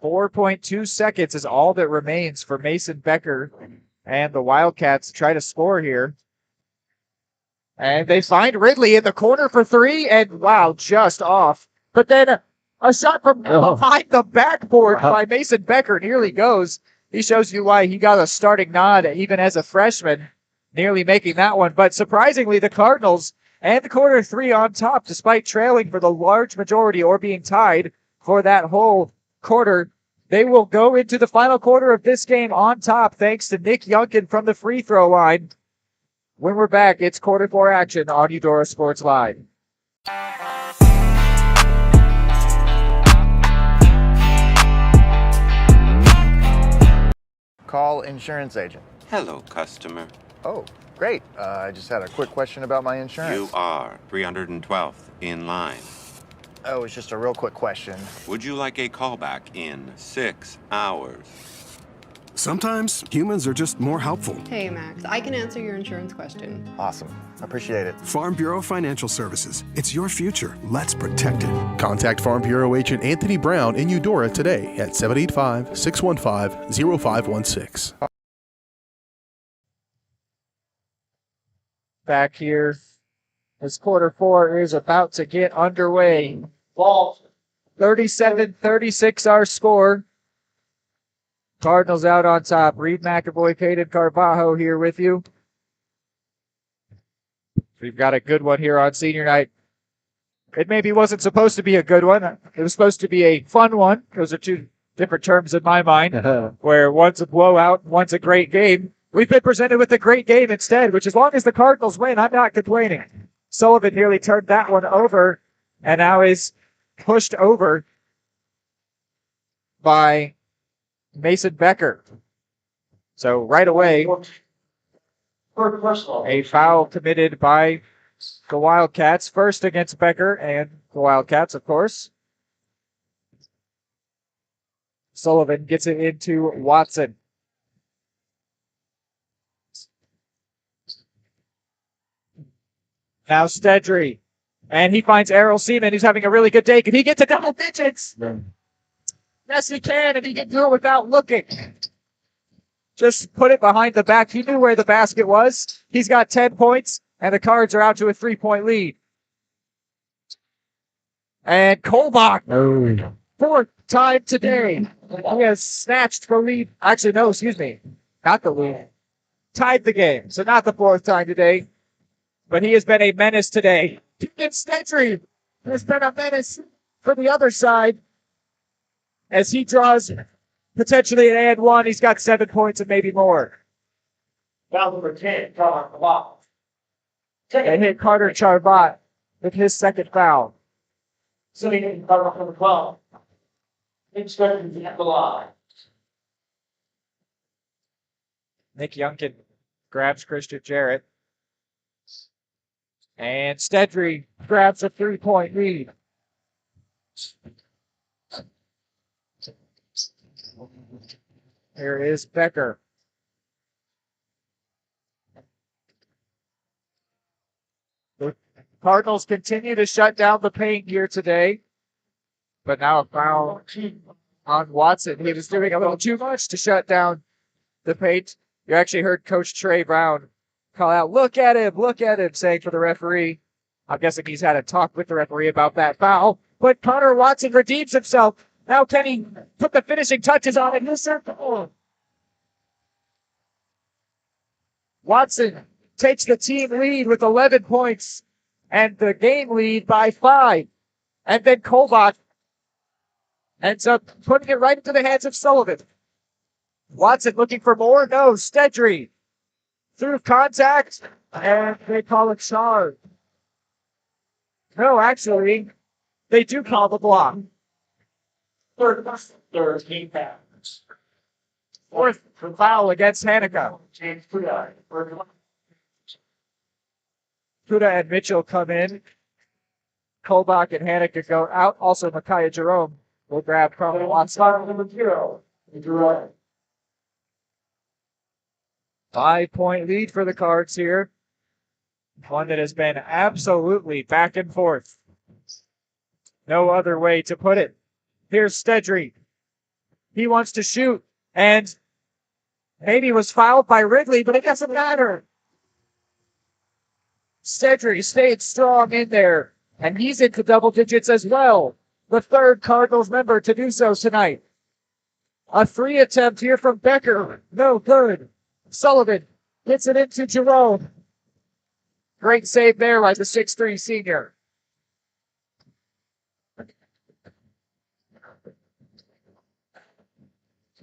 [SPEAKER 18] 4.2 seconds is all that remains for Mason Becker and the Wildcats to try to score here. And they find Ridley in the corner for 3, and wow, just off. But then a shot from behind the backboard by Mason Becker nearly goes. He shows you why he got a starting nod even as a freshman, nearly making that one. But surprisingly, the Cardinals and quarter 3 on top, despite trailing for the large majority or being tied for that whole quarter. They will go into the final quarter of this game on top thanks to Nick Youngkin from the free throw line. When we're back, it's quarter 4 action on Eudora Sports Live.
[SPEAKER 7] Call insurance agent.
[SPEAKER 8] Hello, customer.
[SPEAKER 7] Oh, great. I just had a quick question about my insurance.
[SPEAKER 8] You are 312th in line.
[SPEAKER 7] Oh, it's just a real quick question.
[SPEAKER 8] Would you like a callback in 6 hours?
[SPEAKER 10] Sometimes humans are just more helpful.
[SPEAKER 12] Hey, Max, I can answer your insurance question.
[SPEAKER 7] Awesome. Appreciate it.
[SPEAKER 10] Farm Bureau Financial Services. It's your future. Let's protect it.
[SPEAKER 6] Contact Farm Bureau agent Anthony Brown in Eudora today at 785-615-0516.
[SPEAKER 18] Back here as quarter 4 is about to get underway. Ball 37-36 our score. Cardinals out on top. Reed McAvoy, Hayden Carvajo here with you. We've got a good one here on senior night. It maybe wasn't supposed to be a good one. It was supposed to be a fun one. Those are two different terms in my mind, where one's a blowout, one's a great game. We've been presented with a great game instead, which as long as the Cardinals win, I'm not complaining. Sullivan nearly turned that one over and now is pushed over by Mason Becker. So right away, a foul committed by the Wildcats, first against Becker and the Wildcats, of course. Sullivan gets it into Watson. Now Stedry. And he finds Errol Seaman, who's having a really good day. Can he get to double digits? Yes, he can, and he can do it without looking. Just put it behind the back. He knew where the basket was. He's got 10 points, and the Cards are out to a 3-point lead. And Kolbach, fourth time today. He has snatched the lead. Actually, no, excuse me. Not the lead. Tied the game, so not the fourth time today. But he has been a menace today. Keegan Stedry has been a menace for the other side. As he draws potentially an and one, he's got 7 points and maybe more.
[SPEAKER 2] Foul number 10, Carter Charvat.
[SPEAKER 18] And hit Carter Charvat with his second foul.
[SPEAKER 2] Sitting in Carter number 12. Instructions at the line.
[SPEAKER 18] Nick Youngkin grabs Christian Jarrett. And Stedry grabs a 3-point lead. Here is Becker. The Cardinals continue to shut down the paint here today. But now a foul on Watson. He was doing a little too much to shut down the paint. You actually heard Coach Trey Brown call out, look at him, saying for the referee. I'm guessing he's had a talk with the referee about that foul. But Connor Watson redeems himself. Now can he put the finishing touches on it? Yes, sir. Watson takes the team lead with 11 points and the game lead by 5. And then Kolbach ends up putting it right into the hands of Sullivan. Watson looking for more? No, Stedry through contact, and they call it charge. No, actually, they do call the block. Third team pass. Fourth foul against Hanukkah. James Kuda. Kuda and Mitchell come in. Kolbach and Hanukkah go out. Also, Micaiah Jerome will grab from Watson. Number 0. 5-point lead for the Cards here. One that has been absolutely back and forth. No other way to put it. Here's Stedry. He wants to shoot, and maybe was fouled by Ridley, but it doesn't matter. Stedry stayed strong in there, and he's into double digits as well. The third Cardinals member to do so tonight. A 3 attempt here from Becker. No good. Sullivan gets it into Jerome. Great save there by the 6'3 senior.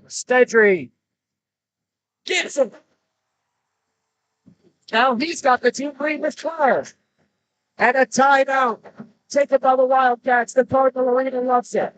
[SPEAKER 18] Stedry gets him. Now he's got the team lead with 12. And a timeout taken by the Wildcats. The Cardinal Arena loves it.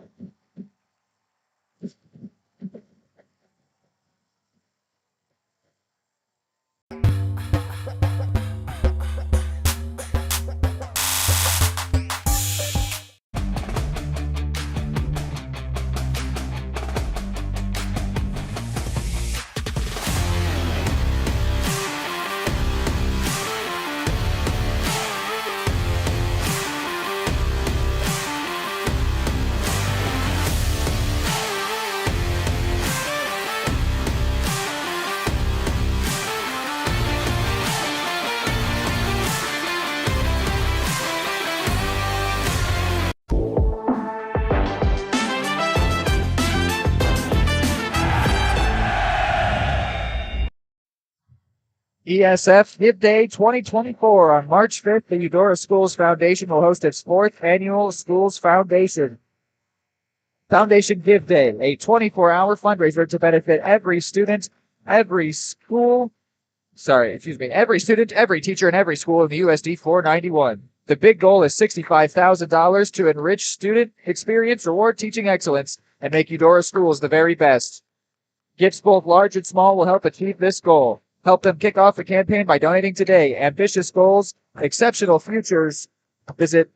[SPEAKER 18] ESF Give Day 2024 on March 5th. The Eudora Schools Foundation will host its 4th annual Schools Foundation Give Day, a 24-hour fundraiser to benefit every student, every student, every teacher, and every school in the USD 491. The big goal is $65,000 to enrich student experience, reward teaching excellence, and make Eudora schools the very best. Gifts both large and small will help achieve this goal. Help them kick off the campaign by donating today. Ambitious goals, exceptional futures. Visit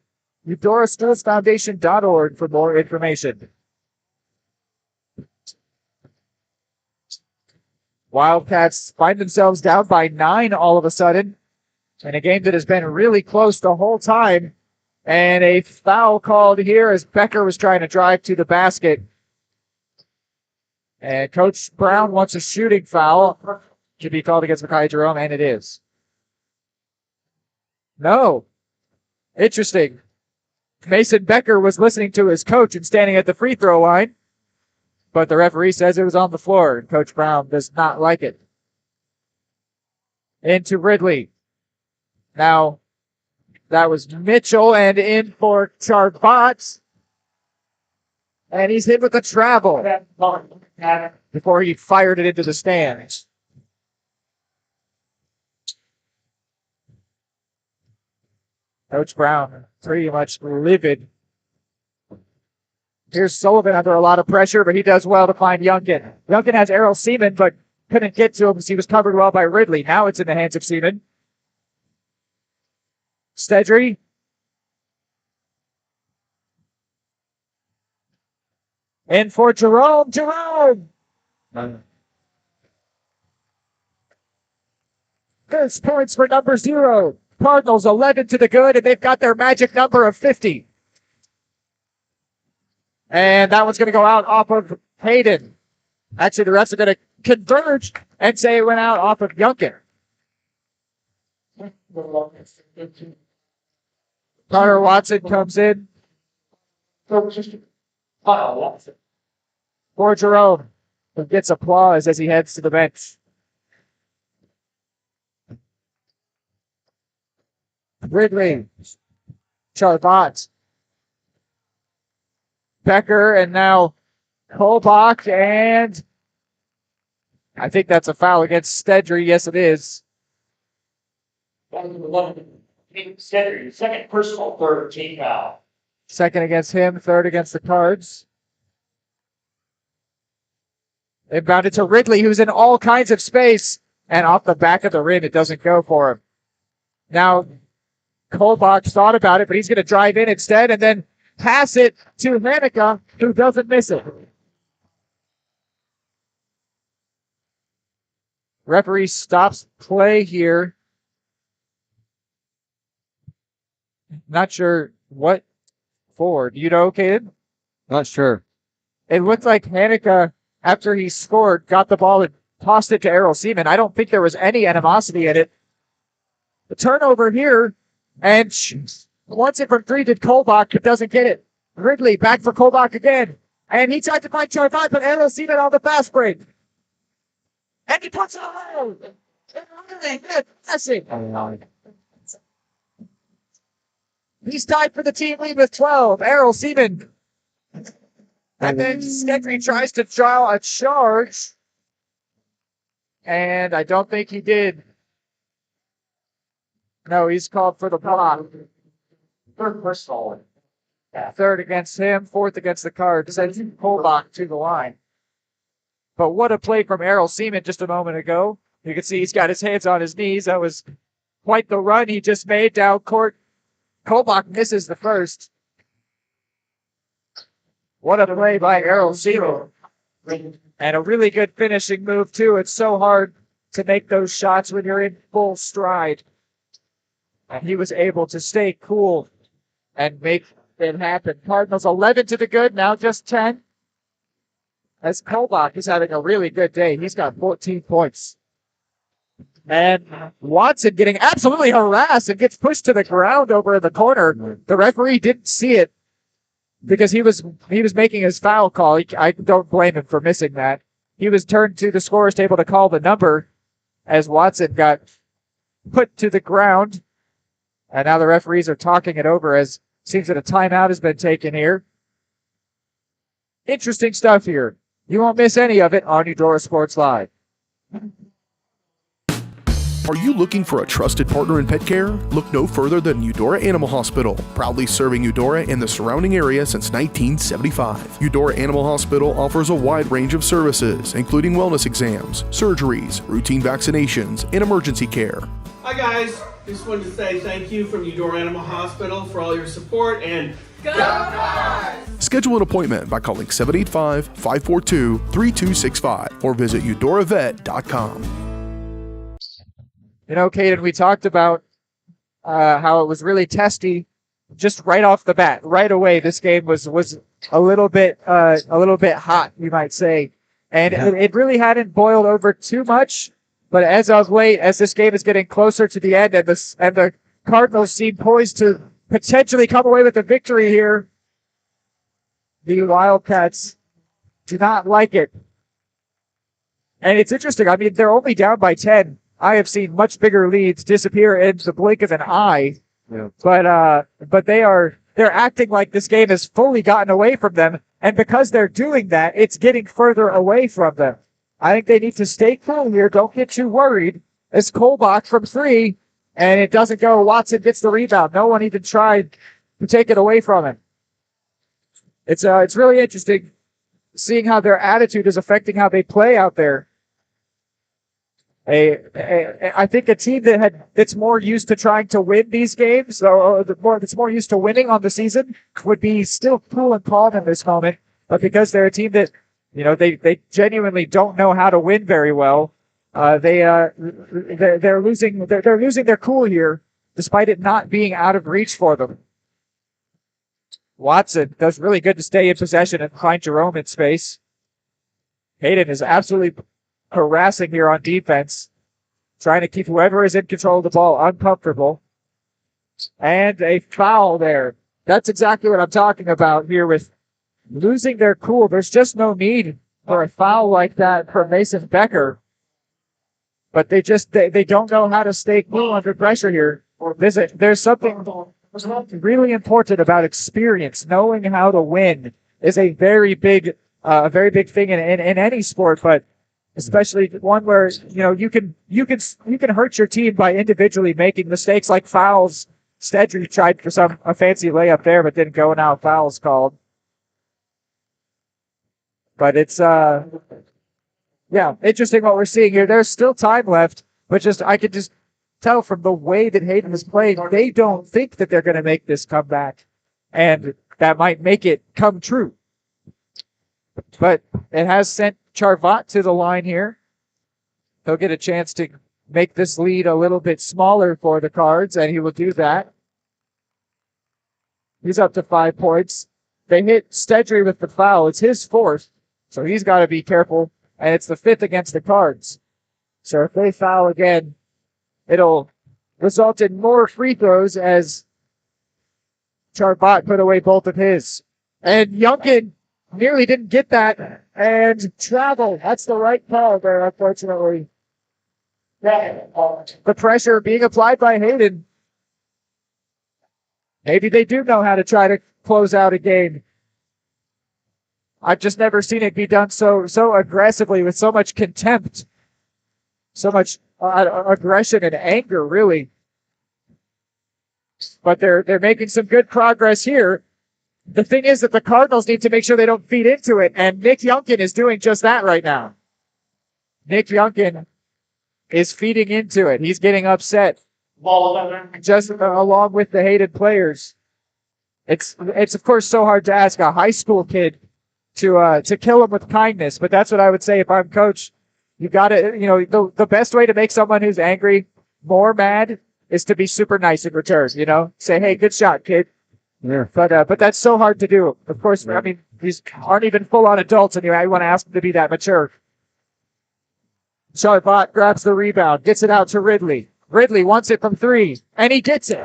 [SPEAKER 18] EudoraSchoolsFoundation.org for more information. Wildcats find themselves down by 9 all of a sudden in a game that has been really close the whole time. And a foul called here as Becker was trying to drive to the basket. And Coach Brown wants a shooting foul to be called against Makai Jerome, and it is. No. Interesting. Mason Becker was listening to his coach and standing at the free throw line, but the referee says it was on the floor, and Coach Brown does not like it. Into Ridley. Now, that was Mitchell, and in for Charbot. And he's hit with a travel before he fired it into the stands. Coach Brown pretty much livid. Here's Sullivan under a lot of pressure, but he does well to find Youngkin. Youngkin has Errol Seaman, but couldn't get to him because he was covered well by Ridley. Now it's in the hands of Seaman. Stedry. In for Jerome. Jerome! First points for number 0. Cardinals 11 to the good, and they've got their magic number of 50. And that one's going to go out off of Hayden. Actually, the refs are going to converge and say it went out off of Youngkin. Connor Watson comes in for Jerome, who gets applause as he heads to the bench. Ridley, Charbot, Becker, and now Kolbach, and I think that's a foul against Stedry. Yes, it is.
[SPEAKER 2] Stedry, second personal, third team foul.
[SPEAKER 18] Second against him, third against the Cards. Inbounded to Ridley, who's in all kinds of space, and off the back of the rim, it doesn't go for him. Now, Kolbach thought about it, but he's going to drive in instead and then pass it to Hanukkah, who doesn't miss it. Referee stops play here. Not sure what for. Do you know, Caden?
[SPEAKER 15] Not sure.
[SPEAKER 18] It looked like Hanukkah, after he scored, got the ball and tossed it to Errol Seaman. I don't think there was any animosity in it. The turnover here, and wants it from 3 to Kolbach, but doesn't get it. Ridley back for Kolbach again. And he tried to find Charbot, but Errol Seaman on the fast break. And he puts it away. Good passing. He's tied for the team lead with 12. Errol Seaman. And then Stedry tries to draw a charge. And I don't think he did. No, he's called for the block. Third personal. Third against him, fourth against the Cards. Sends Kolbach to the line. But what a play from Errol Seaman just a moment ago. You can see he's got his hands on his knees. That was quite the run he just made down court. Kolbach misses the first. What a play by Errol Seaman. And a really good finishing move, too. It's so hard to make those shots when you're in full stride. And he was able to stay cool and make it happen. Cardinals 11 to the good, now just 10. As Kolbach is having a really good day. He's got 14 points. And Watson getting absolutely harassed and gets pushed to the ground over in the corner. The referee didn't see it because he was making his foul call. I don't blame him for missing that. He was turned to the scorer's table to call the number as Watson got put to the ground. And now the referees are talking it over as it seems that a timeout has been taken here. Interesting stuff here. You won't miss any of it on Eudora Sports Live.
[SPEAKER 6] Are you looking for a trusted partner in pet care? Look no further than Eudora Animal Hospital, proudly serving Eudora and the surrounding area since 1975. Eudora Animal Hospital offers a wide range of services, including wellness exams, surgeries, routine vaccinations, and emergency care.
[SPEAKER 9] Hi guys, just wanted to say thank you from Eudora Animal Hospital for all your support and go Cards!
[SPEAKER 6] Schedule an appointment by calling 785-542-3265 or visit eudoravet.com.
[SPEAKER 18] You know, Hayden, we talked about how it was really testy just right off the bat. Right away, this game was a little bit hot, you might say. And it really hadn't boiled over too much. But as of late, as this game is getting closer to the end and the Cardinals seem poised to potentially come away with a victory here, the Wildcats do not like it. And it's interesting. I mean, they're only down by 10. I have seen much bigger leads disappear in the blink of an eye. Yeah. But they're acting like this game has fully gotten away from them. And because they're doing that, it's getting further away from them. I think they need to stay cool here. Don't get too worried. It's Kolbach from 3, and it doesn't go. Watson gets the rebound. No one even tried to take it away from him. It's really interesting seeing how their attitude is affecting how they play out there. I think a team that's more used to trying to win these games, that's more used to winning on the season, would be still cool and calm in this moment. But because they're a team that, you know, they genuinely don't know how to win very well, they're losing their cool here, despite it not being out of reach for them. Watson does really good to stay in possession and find Jerome in space. Hayden is absolutely harassing here on defense, trying to keep whoever is in control of the ball uncomfortable. And a foul there. That's exactly what I'm talking about here with losing their cool. There's just no need for a foul like that from Mason Becker. But they don't know how to stay cool under pressure here. There's something really important about experience. Knowing how to win is a very big thing in any sport, but especially one where, you know, you can hurt your team by individually making mistakes like fouls. Stedry tried for a fancy layup there, but didn't go, and now foul's called. But it's interesting what we're seeing here. There's still time left, but I could just tell from the way that Hayden is playing, they don't think that they're going to make this comeback, and that might make it come true. But it has sent Charvat to the line here. He'll get a chance to make this lead a little bit smaller for the Cards, and he will do that. He's up to 5 points. They hit Stedry with the foul. It's his 4th, so he's got to be careful, and it's the 5th against the Cards. So if they foul again, it'll result in more free throws as Charvat put away both of his. And Youngkin nearly didn't get that, and travel. That's the right call there, unfortunately. The pressure being applied by Hayden. Maybe they do know how to try to close out a game. I've just never seen it be done so aggressively, with so much contempt, so much aggression and anger, really. But they're making some good progress here. The thing is that the Cardinals need to make sure they don't feed into it, and Nick Youngkin is doing just that right now. Nick Youngkin is feeding into it. He's getting upset, just along with the Hayden players. It's of course so hard to ask a high school kid to kill him with kindness, but that's what I would say if I'm coach. You got to, you know, the best way to make someone who's angry more mad is to be super nice in return. You know, say, hey, good shot, kid. Yeah. But that's so hard to do. Of course, I mean, these aren't even full-on adults, and you want to ask them to be that mature. Charvat grabs the rebound, gets it out to Ridley. Ridley wants it from 3, and he gets it.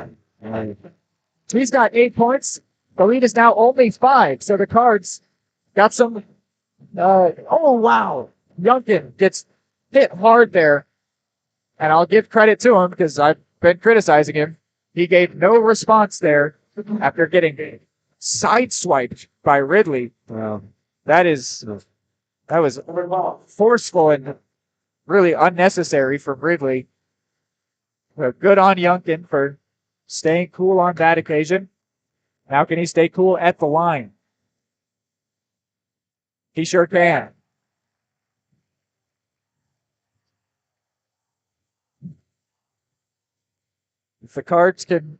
[SPEAKER 18] He's got 8 points. The lead is now only 5, so the Cards got some... oh, wow. Youngkin gets hit hard there. And I'll give credit to him because I've been criticizing him. He gave no response there after getting sideswiped by Ridley.
[SPEAKER 15] Wow.
[SPEAKER 18] That was forceful and really unnecessary from Ridley. But good on Youngkin for staying cool on that occasion. Now can he stay cool at the line? He sure can. If the Cards can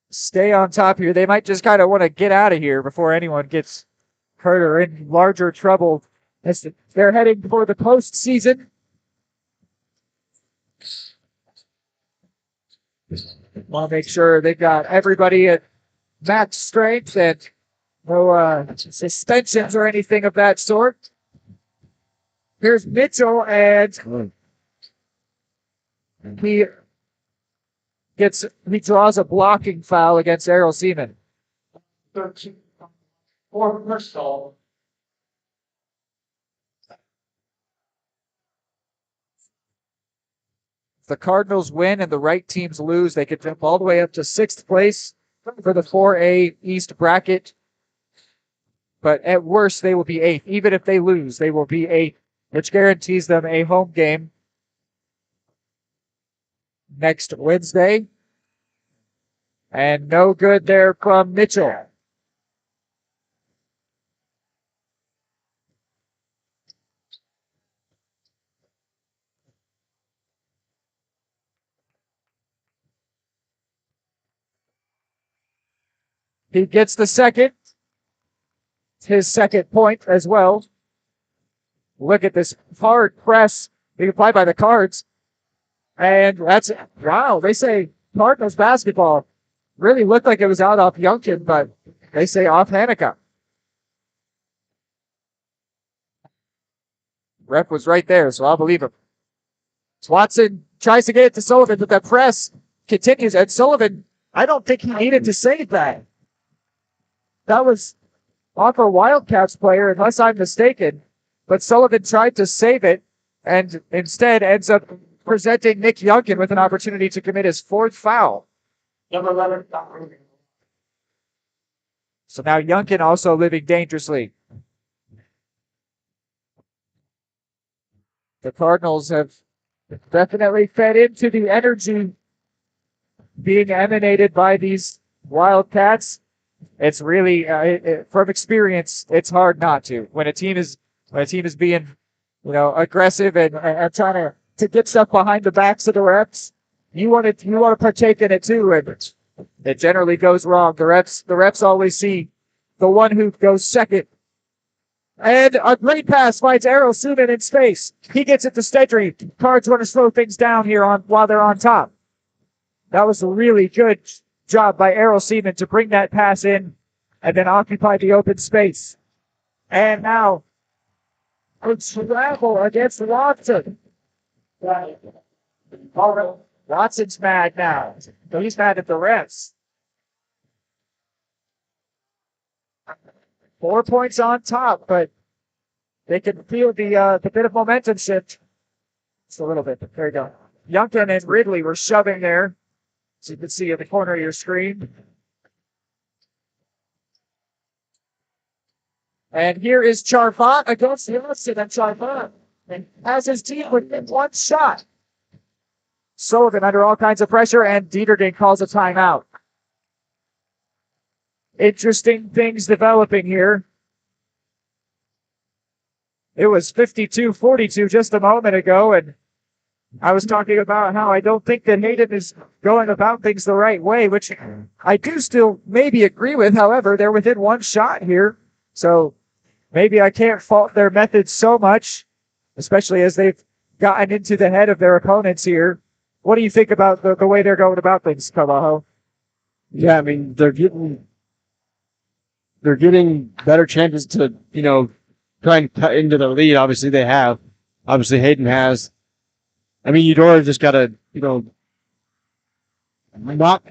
[SPEAKER 18] stay on top here, they might just kind of want to get out of here before anyone gets hurt or in larger trouble as they're heading for the postseason. Want to make sure they've got everybody at max strength and no suspensions or anything of that sort. Here's Mitchell, and he draws a blocking foul against Errol Seaman. 13 for personal. If the Cardinals win and the right teams lose, they could jump all the way up to 6th place for the 4A East bracket. But at worst, they will be 8th. Even if they lose, they will be 8th, which guarantees them a home game next Wednesday. And no good there from Mitchell. He gets the second. It's his second point as well. Look at this hard press being applied by the Cards. And that's, wow, they say Cardinals basketball really looked like it was out off Youngkin, but they say off Hanukkah. Ref was right there, so I'll believe him. Watson tries to get it to Sullivan, but that press continues. And Sullivan, I don't think he needed to save that. That was off a Wildcats player, unless I'm mistaken. But Sullivan tried to save it and instead ends up presenting Nick Youngkin with an opportunity to commit his 4th foul. Number 11. So now Youngkin also living dangerously. The Cardinals have definitely fed into the energy being emanated by these Wildcats. It's really, from experience, it's hard not to. When a team is being, aggressive and trying to get stuff behind the backs of the refs, you want to partake in it too, and it generally goes wrong. The refs always see the one who goes second. And a great pass finds Errol Seaman in space. He gets it to Stedry. Cards want to slow things down here while they're on top. That was a really good job by Errol Seaman to bring that pass in and then occupy the open space. And now, a travel against Watson. Watson's mad now. So he's mad at the refs. 4 points on top, but they can feel the bit of momentum shift. Just a little bit. There you go. Youngkin and Ridley were shoving there, as you can see in the corner of your screen. And here is Charvant against Wilson, and Charvant has his team within 1 shot. Sullivan under all kinds of pressure, and Dieterding calls a timeout. Interesting things developing here. It was 52-42 just a moment ago, and I was talking about how I don't think that Hayden is going about things the right way, which I do still maybe agree with. However, they're within 1 shot here, so maybe I can't fault their methods so much, especially as they've gotten into the head of their opponents here. What do you think about the way they're going about things, Kalaho?
[SPEAKER 15] Yeah, I mean, they're getting better chances to, try and cut into the lead. Obviously, they have. Obviously, Hayden has. I mean, Eudora just got to, not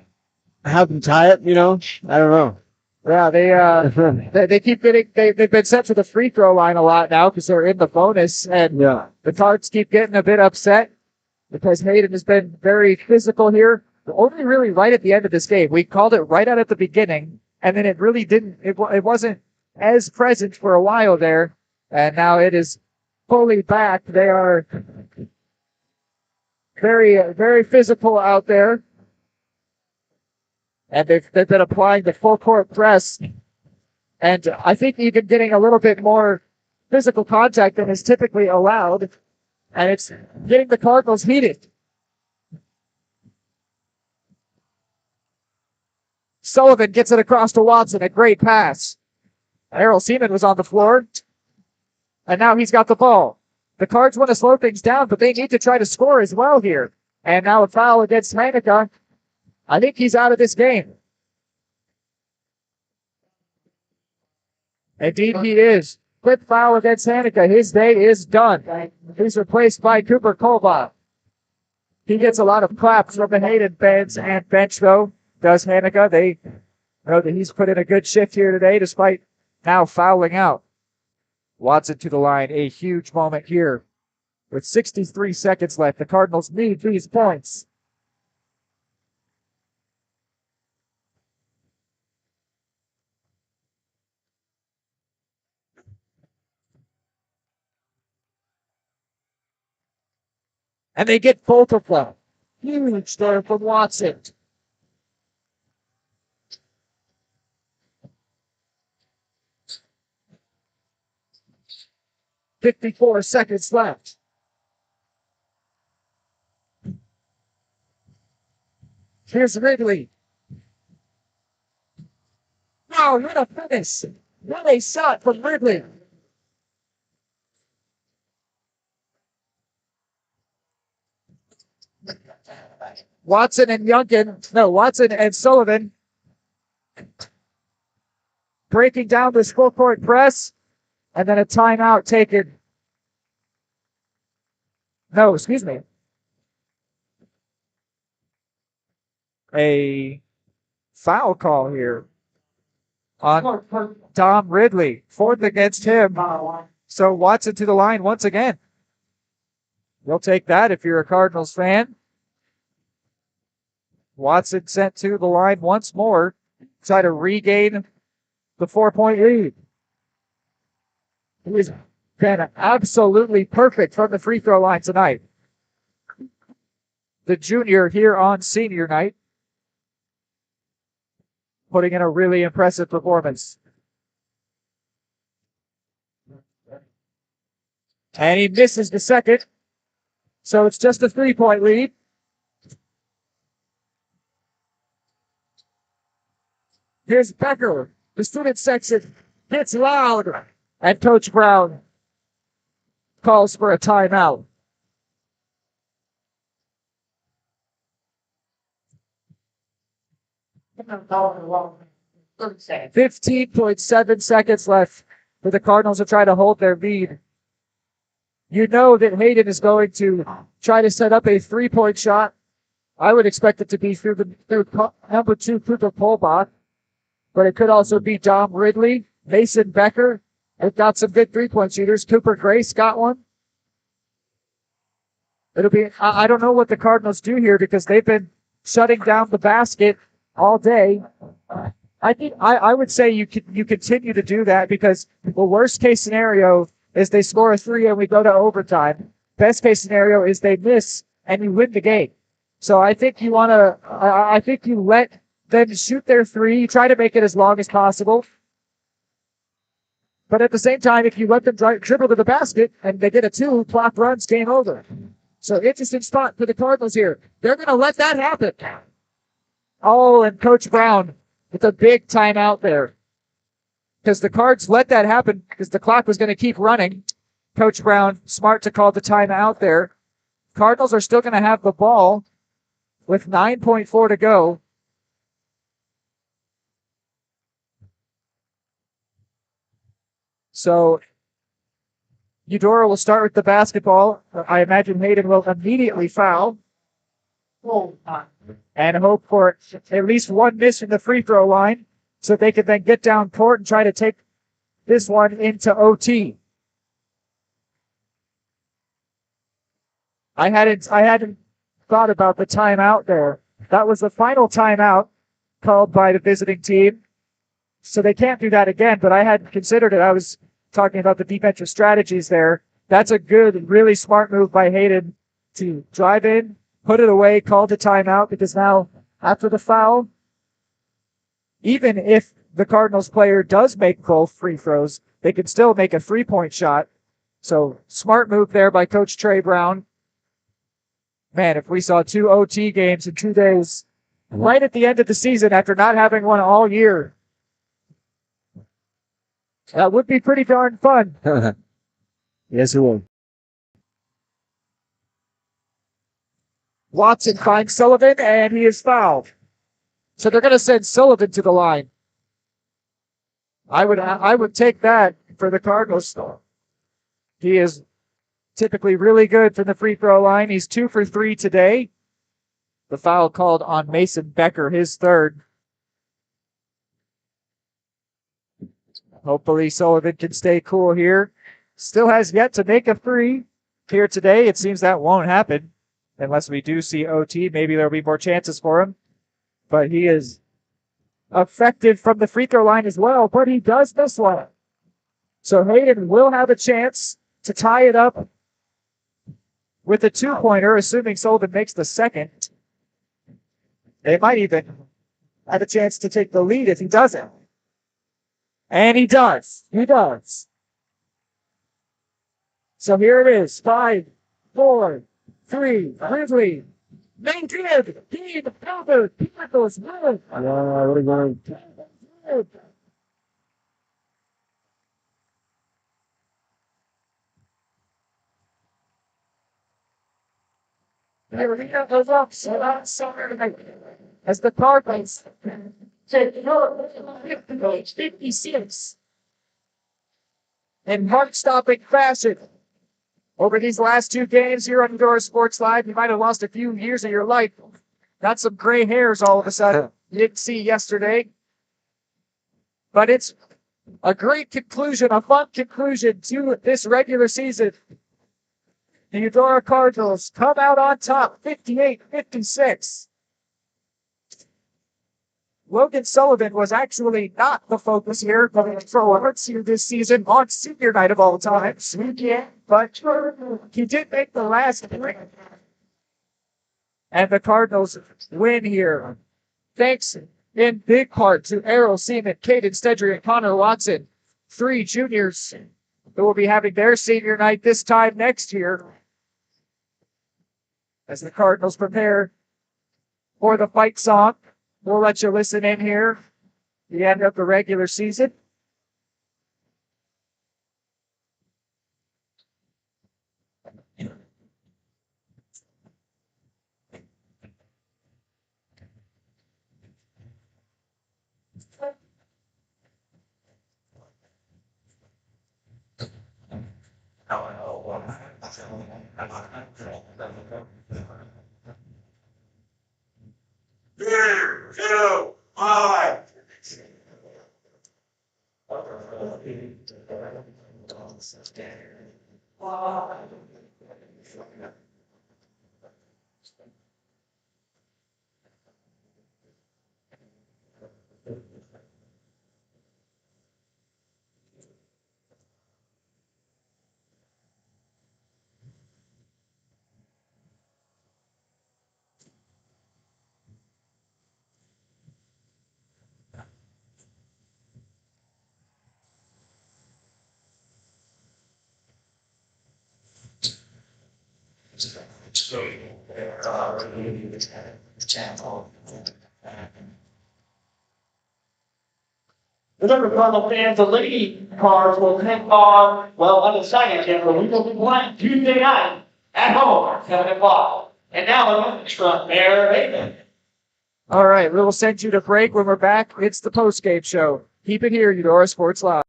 [SPEAKER 15] have them tie it, I don't know.
[SPEAKER 18] Yeah, they keep getting, they've been sent to the free throw line a lot now because they're in the bonus, and the Cards keep getting a bit upset. because Hayden has been very physical here. Only really right at the end of this game. We called it right out at the beginning, and then it really didn't. It wasn't as present for a while there, and now it is fully back. They are very, very physical out there, and they've been applying the full court press, and I think even getting a little bit more physical contact than is typically allowed, and it's getting the Cardinals heated. Sullivan gets it across to Watson. A great pass. Errol Seaman was on the floor, and now he's got the ball. The Cards want to slow things down, but they need to try to score as well here. And now a foul against Hanukkah. I think he's out of this game. Indeed, he is. Quick foul against Hanukkah. His day is done. He's replaced by Cooper Kolbach. He gets a lot of claps from the Hayden fans and bench, though. Does Hanukkah. They know that he's put in a good shift here today, despite now fouling out. Watson to the line. A huge moment here. With 63 seconds left, the Cardinals need these points. And they get both of them. Huge there from Watson. "54 seconds left. Here's Ridley. Wow, what a finish. What a shot from Ridley. Watson and Sullivan breaking down this full court press, and then a timeout taken. No, excuse me. A foul call here on Dom Ridley. Fourth against him. So Watson to the line once again. You'll take that if you're a Cardinals fan. Watson sent to the line once more. Try to regain the 4-point lead. He's been absolutely perfect from the free throw line tonight. The junior here on senior night, putting in a really impressive performance. And he misses the second. So it's just a 3-point lead. Here's Becker. The student section gets loud. And Coach Brown calls for a timeout. 15.7 seconds left for the Cardinals to try to hold their lead. You know that Hayden is going to try to set up a 3-point shot. I would expect it to be through number 2, Cooper Kolbach, but it could also be Dom Ridley, Mason Becker. They've got some good 3-point shooters. Cooper Grace got one. It'll be, I don't know what the Cardinals do here because they've been shutting down the basket all day. I think I would say you continue to do that because the worst case scenario is they score a 3 and we go to overtime. Best case scenario is they miss and you win the game. So I think you want to. I think you let them shoot their 3. You try to make it as long as possible. But at the same time, if you let them dribble to the basket and they get a 2, clock runs, game over. So interesting spot for the Cardinals here. They're going to let that happen. Oh, and Coach Brown with a big timeout there. Because the Cards let that happen because the clock was going to keep running. Coach Brown, smart to call the timeout there. Cardinals are still going to have the ball with 9.4 to go. So Eudora will start with the basketball. I imagine Hayden will immediately foul. And hope for at least one miss from the free throw line so they can then get down court and try to take this one into OT. I hadn't thought about the timeout there. That was the final timeout called by the visiting team. So they can't do that again, but I hadn't considered it. I was talking about the defensive strategies there. That's a good, really smart move by Hayden to drive in, put it away, call the timeout, because now after the foul, even if the Cardinals player does make both free throws, they can still make a 3-point shot. So smart move there by Coach Trey Brown. Man, if we saw 2 OT games in 2 days, right at the end of the season after not having one all year, that would be pretty darn fun.
[SPEAKER 15] Yes, it will.
[SPEAKER 18] Watson finds Sullivan, and he is fouled. So they're going to send Sullivan to the line. I would take that for the Cardinals. He is typically really good from the free throw line. He's 2 for 3 today. The foul called on Mason Becker, his third. Hopefully Sullivan can stay cool here. Still has yet to make a 3 here today. It seems that won't happen unless we do see OT. Maybe there'll be more chances for him. But he is effective from the free throw line as well, but he does miss one. So Hayden will have a chance to tie it up with a 2-pointer, assuming Sullivan makes the second. They might even have a chance to take the lead if he doesn't. And he does. He does. So here it is. 5, 4, 3, Ridley. Maintain. He the cover. Cardinals win.
[SPEAKER 15] What a game.
[SPEAKER 18] Arena goes up, so that's Saturday. As the Cardinals take 56 in heart-stopping fashion. Over these last 2 games here on Eudora Sports Live, you might have lost a few years of your life. Got some gray hairs all of a sudden. You didn't see yesterday. But it's a great conclusion, a fun conclusion to this regular season. The Eudora Cardinals come out on top, 58-56. Logan Sullivan was actually not the focus here, but for Hurts here this season on senior night of all time. But he did make the last 3. And the Cardinals win here. Thanks in big part to Errol Seaman, Caden Stedry, and Connor Watson, 3 juniors who will be having their senior night this time next year. As the Cardinals prepare for the fight song, we'll let you listen in here. The end of the regular season.
[SPEAKER 2] Here, 2, 5. Remember, Cardinal fans, the lady cars will take on, well, on the second channel, we will be playing Tuesday night at home at 7 o'clock. And now an extra Bear Hayden.
[SPEAKER 18] All right, we will send you to break. When we're back, it's the postgame show. Keep it here, Eudora Sports Live.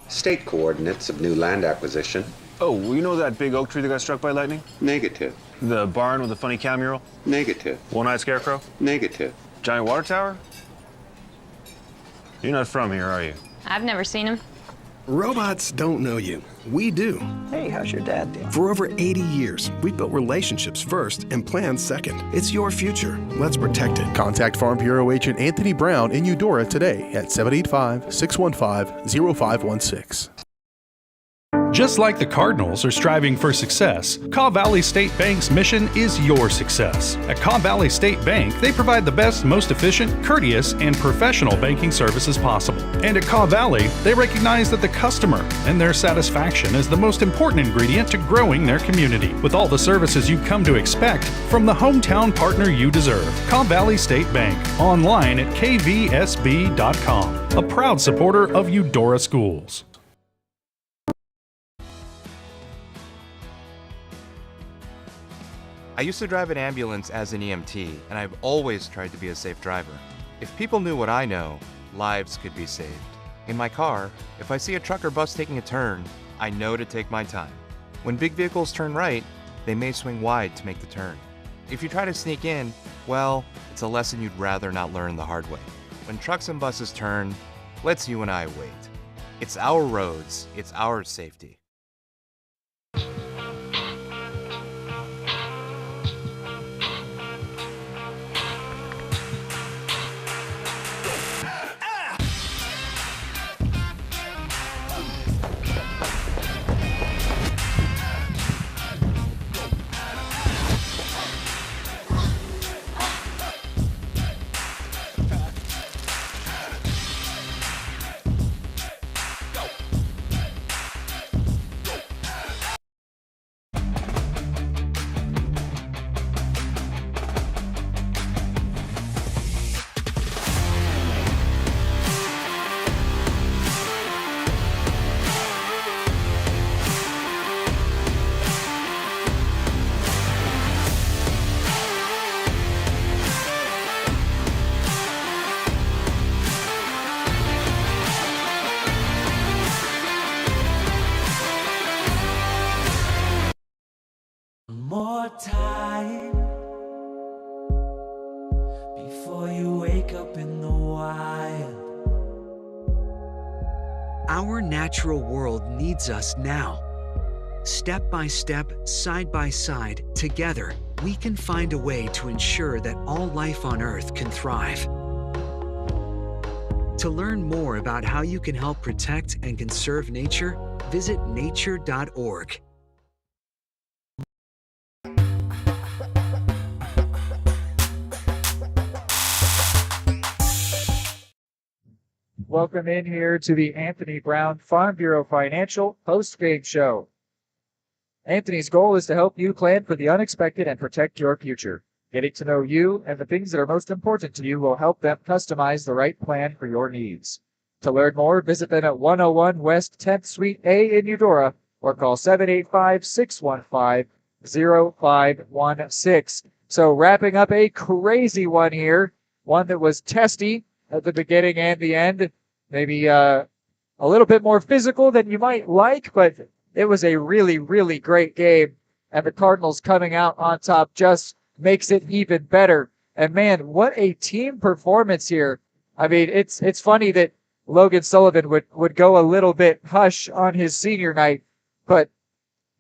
[SPEAKER 8] State coordinates of new land acquisition.
[SPEAKER 11] Oh, well, you know that big oak tree that got struck by lightning?
[SPEAKER 8] Negative.
[SPEAKER 11] The barn with the funny cow mural?
[SPEAKER 8] Negative.
[SPEAKER 11] One-eyed scarecrow?
[SPEAKER 8] Negative.
[SPEAKER 11] Giant water tower? You're not from here, are you?
[SPEAKER 23] I've never seen him.
[SPEAKER 10] Robots don't know you. We do.
[SPEAKER 1] Hey, how's your dad doing?
[SPEAKER 10] For over 80 years, we've built relationships first and plans second. It's your future. Let's protect it.
[SPEAKER 6] Contact Farm Bureau Agent Anthony Brown in Eudora today at 785-615-0516.
[SPEAKER 4] Just like the Cardinals are striving for success, Kaw Valley State Bank's mission is your success. At Kaw Valley State Bank, they provide the best, most efficient, courteous, and professional banking services possible. And at Kaw Valley, they recognize that the customer and their satisfaction is the most important ingredient to growing their community. With all the services you've come to expect from the hometown partner you deserve, Kaw Valley State Bank, online at kvsb.com, a proud supporter of Eudora Schools.
[SPEAKER 13] I used to drive an ambulance as an EMT, and I've always tried to be a safe driver. If people knew what I know, lives could be saved. In my car, if I see a truck or bus taking a turn, I know to take my time. When big vehicles turn right, they may swing wide to make the turn. If you try to sneak in, well, it's a lesson you'd rather not learn the hard way. When trucks and buses turn, let's you and I wait. It's our roads, it's our safety.
[SPEAKER 14] More time before you wake up in the wild.
[SPEAKER 16] Our natural world needs us now. Step by step, side by side, together, we can find a way to ensure that all life on Earth can thrive. To learn more about how you can help protect and conserve nature, visit nature.org.
[SPEAKER 18] Welcome in here to the Anthony Brown Farm Bureau Financial Post-Game Show. Anthony's goal is to help you plan for the unexpected and protect your future. Getting to know you and the things that are most important to you will help them customize the right plan for your needs. To learn more, visit them at 101 West 10th Suite A in Eudora or call 785-615-0516. So wrapping up a crazy one here, one that was testy at the beginning and the end. Maybe a little bit more physical than you might like, but it was a really, really great game. And the Cardinals coming out on top just makes it even better. And man, what a team performance here. I mean, it's funny that Logan Sullivan would go a little bit hush on his senior night, but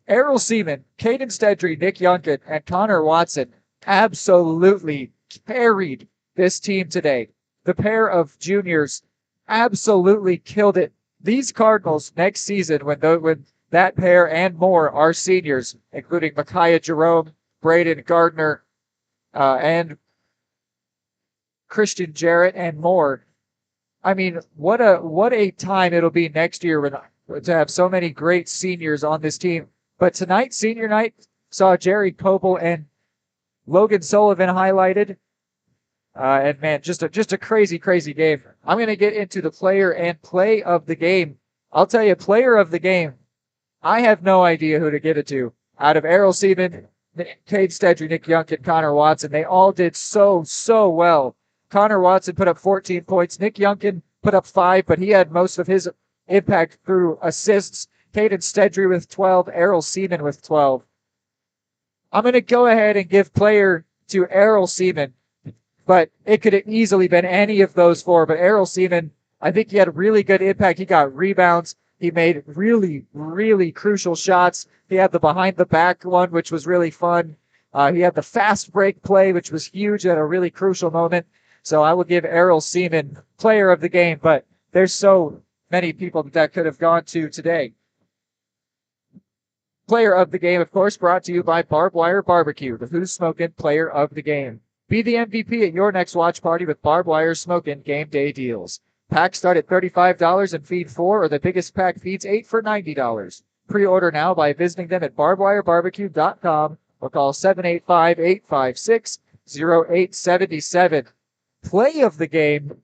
[SPEAKER 18] Errol Seaman, Caden Stedry, Nick Youngkin, and Connor Watson absolutely carried this team today. The pair of juniors absolutely killed it. These Cardinals next season, when that pair and more are seniors, including Micaiah Jerome, Braden Gardner, and Christian Jarrett, and more. I mean, what a time it'll be next year to have so many great seniors on this team. But tonight, senior night, saw Jerry Coble and Logan Sullivan highlighted. And man, just a crazy, crazy game. I'm going to get into the player and play of the game. I'll tell you, player of the game, I have no idea who to give it to. Out of Errol Seaman, Cade Stedry, Nick Youngkin, Connor Watson, they all did so well. Connor Watson put up 14 points. Nick Youngkin put up 5, but he had most of his impact through assists. Caden Stedry with 12, Errol Seaman with 12. I'm going to go ahead and give player to Errol Seaman, but it could have easily been any of those four. But Errol Seaman, I think he had a really good impact. He got rebounds. He made really, really crucial shots. He had the behind the back one, which was really fun. He had the fast break play, which was huge at a really crucial moment. So I will give Errol Seaman player of the game, but there's so many people that could have gone to today. Player of the game, of course, brought to you by Barbed Wire Barbecue, the Who's Smokin' player of the game. Be the MVP at your next watch party with Barbed Wire Smokin' game day deals. Packs start at $35 and feed 4, or the biggest pack feeds 8 for $90. Pre-order now by visiting them at barbedwirebarbecue.com or call 785-856-0877. Play of the game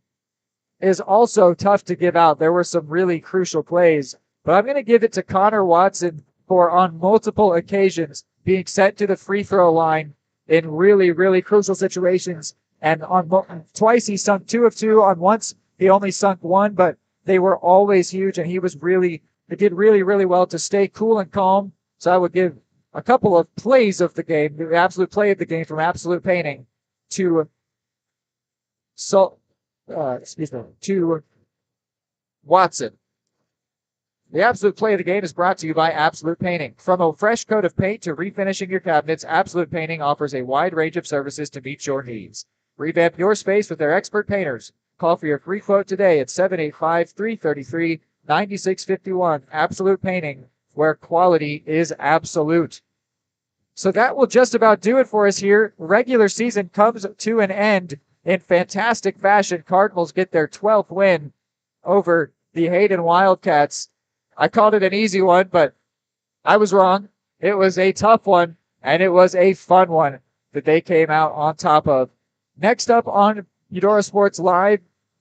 [SPEAKER 18] is also tough to give out. There were some really crucial plays, but I'm going to give it to Connor Watson for, on multiple occasions, being sent to the free throw line in really, really crucial situations. And on twice he sunk 2 of 2. On once he only sunk 1, but they were always huge, and he did really, really well to stay cool and calm. So I would give a couple of plays of the game, the absolute play of the game from Absolute Painting to to Watson. The absolute play of the game is brought to you by Absolute Painting. From a fresh coat of paint to refinishing your cabinets, Absolute Painting offers a wide range of services to meet your needs. Revamp your space with their expert painters. Call for your free quote today at 785-333-9651. Absolute Painting, where quality is absolute. So that will just about do it for us here. Regular season comes to an end in fantastic fashion. Cardinals get their 12th win over the Hayden Wildcats. I called it an easy one, but I was wrong. It was a tough one, and it was a fun one that they came out on top of. Next up on Eudora Sports Live,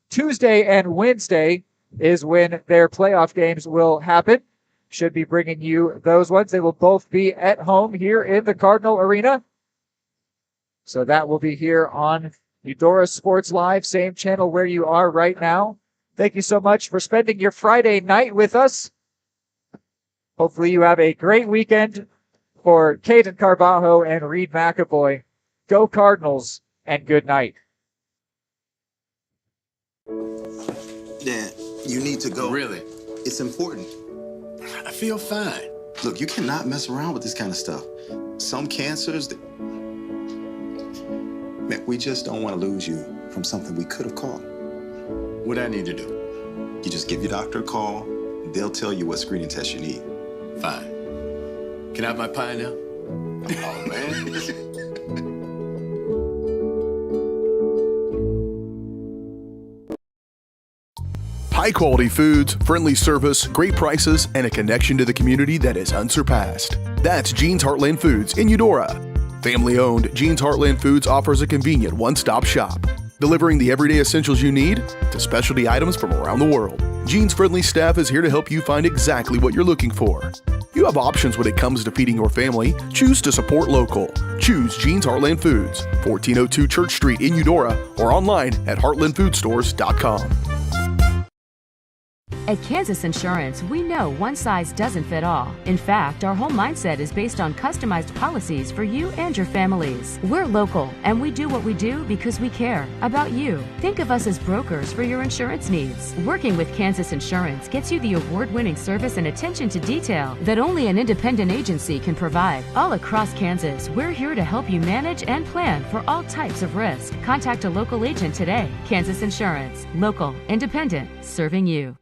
[SPEAKER 18] Tuesday and Wednesday is when their playoff games will happen. Should be bringing you those ones. They will both be at home here in the Cardinal Arena. So that will be here on Eudora Sports Live, same channel where you are right now. Thank you so much for spending your Friday night with us. Hopefully you have a great weekend. For Caden Carbajo and Reed McAvoy, go Cardinals and good night.
[SPEAKER 1] Dad, you need to go.
[SPEAKER 17] Really?
[SPEAKER 1] It's important.
[SPEAKER 17] I feel fine.
[SPEAKER 1] Look, you cannot mess around with this kind of stuff. Some cancers, man, we just don't want to lose you from something we could have caught.
[SPEAKER 17] What I need to do?
[SPEAKER 1] You just give your doctor a call. They'll tell you what screening test you need.
[SPEAKER 17] Fine. Can I have my pie now? Oh, man.
[SPEAKER 6] High-quality foods, friendly service, great prices, and a connection to the community that is unsurpassed. That's Jean's Heartland Foods in Eudora. Family-owned, Jean's Heartland Foods offers a convenient one-stop shop, delivering the everyday essentials you need to specialty items from around the world. Jean's friendly staff is here to help you find exactly what you're looking for. You have options when it comes to feeding your family. Choose to support local. Choose Jean's Heartland Foods, 1402 Church Street in Eudora, or online at heartlandfoodstores.com.
[SPEAKER 3] At Kansas Insurance, we know one size doesn't fit all. In fact, our whole mindset is based on customized policies for you and your families. We're local, and we do what we do because we care about you. Think of us as brokers for your insurance needs. Working with Kansas Insurance gets you the award-winning service and attention to detail that only an independent agency can provide. All across Kansas, we're here to help you manage and plan for all types of risk. Contact a local agent today. Kansas Insurance. Local, independent, serving you.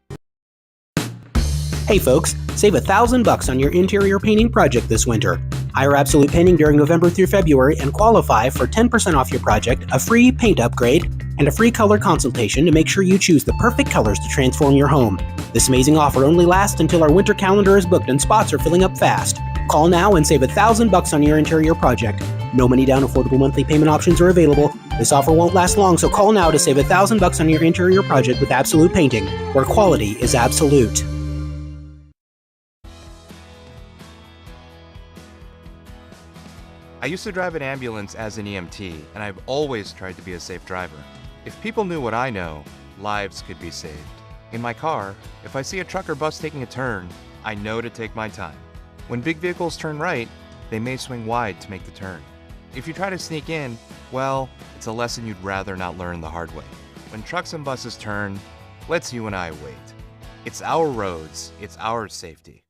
[SPEAKER 19] Hey folks, save $1,000 on your interior painting project this winter. Hire Absolute Painting during November through February and qualify for 10% off your project, a free paint upgrade, and a free color consultation to make sure you choose the perfect colors to transform your home. This amazing offer only lasts until our winter calendar is booked and spots are filling up fast. Call now and save $1,000 on your interior project. No money down, affordable monthly payment options are available. This offer won't last long, so call now to save $1,000 on your interior project with Absolute Painting, where quality is absolute.
[SPEAKER 13] I used to drive an ambulance as an EMT, and I've always tried to be a safe driver. If people knew what I know, lives could be saved. In my car, if I see a truck or bus taking a turn, I know to take my time. When big vehicles turn right, they may swing wide to make the turn. If you try to sneak in, well, it's a lesson you'd rather not learn the hard way. When trucks and buses turn, lets you and I wait. It's our roads, it's our safety.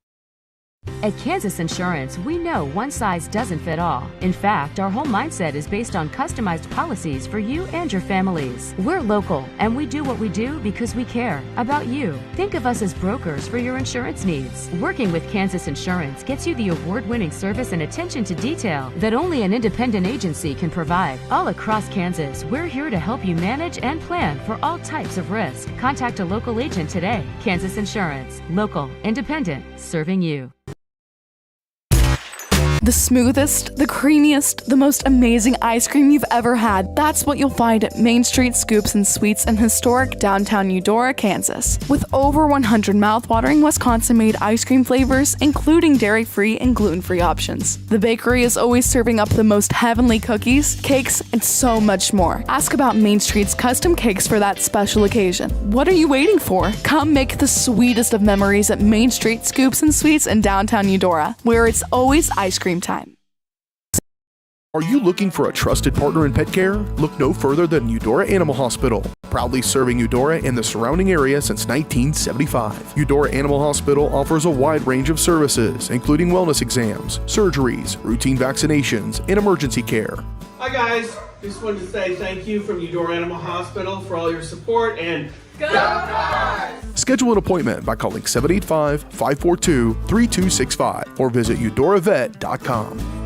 [SPEAKER 3] At Kansas Insurance, we know one size doesn't fit all. In fact, our whole mindset is based on customized policies for you and your families. We're local, and we do what we do because we care about you. Think of us as brokers for your insurance needs. Working with Kansas Insurance gets you the award-winning service and attention to detail that only an independent agency can provide. All across Kansas, we're here to help you manage and plan for all types of risk. Contact a local agent today. Kansas Insurance. Local, independent, serving you.
[SPEAKER 20] The smoothest, the creamiest, the most amazing ice cream you've ever had. That's what you'll find at Main Street Scoops and Sweets in historic downtown Eudora, Kansas. With over 100 mouthwatering Wisconsin-made ice cream flavors, including dairy-free and gluten-free options. The bakery is always serving up the most heavenly cookies, cakes, and so much more. Ask about Main Street's custom cakes for that special occasion. What are you waiting for? Come make the sweetest of memories at Main Street Scoops and Sweets in downtown Eudora, where it's always ice cream time.
[SPEAKER 6] Are you looking for a trusted partner in pet care? Look no further than Eudora Animal Hospital, proudly serving Eudora and the surrounding area since 1975. Eudora Animal Hospital offers a wide range of services, including wellness exams, surgeries, routine vaccinations, and emergency care.
[SPEAKER 9] Hi guys, just wanted to say thank you from Eudora Animal Hospital for all your support and go Cards!
[SPEAKER 6] Schedule an appointment by calling 785-542-3265 or visit eudoravet.com.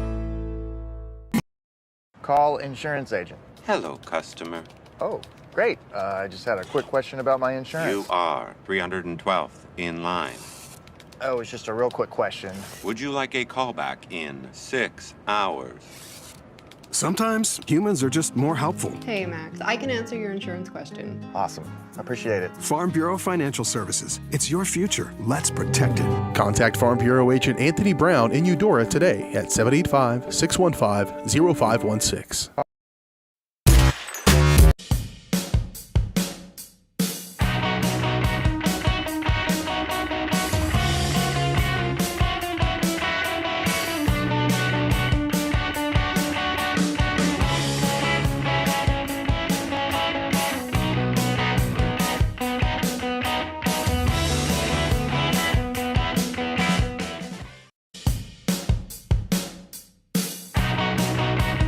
[SPEAKER 7] Call insurance agent.
[SPEAKER 8] Hello, customer.
[SPEAKER 7] Oh, great. I just had a quick question about my insurance.
[SPEAKER 8] You are 312th in line.
[SPEAKER 7] Oh, it's just a real quick question.
[SPEAKER 8] Would you like a callback in 6 hours?
[SPEAKER 10] Sometimes humans are just more helpful.
[SPEAKER 12] Hey, Max, I can answer your insurance question.
[SPEAKER 7] Awesome. Appreciate it.
[SPEAKER 10] Farm Bureau Financial Services. It's your future. Let's protect it.
[SPEAKER 6] Contact Farm Bureau agent Anthony Brown in Eudora today at 785-615-0516.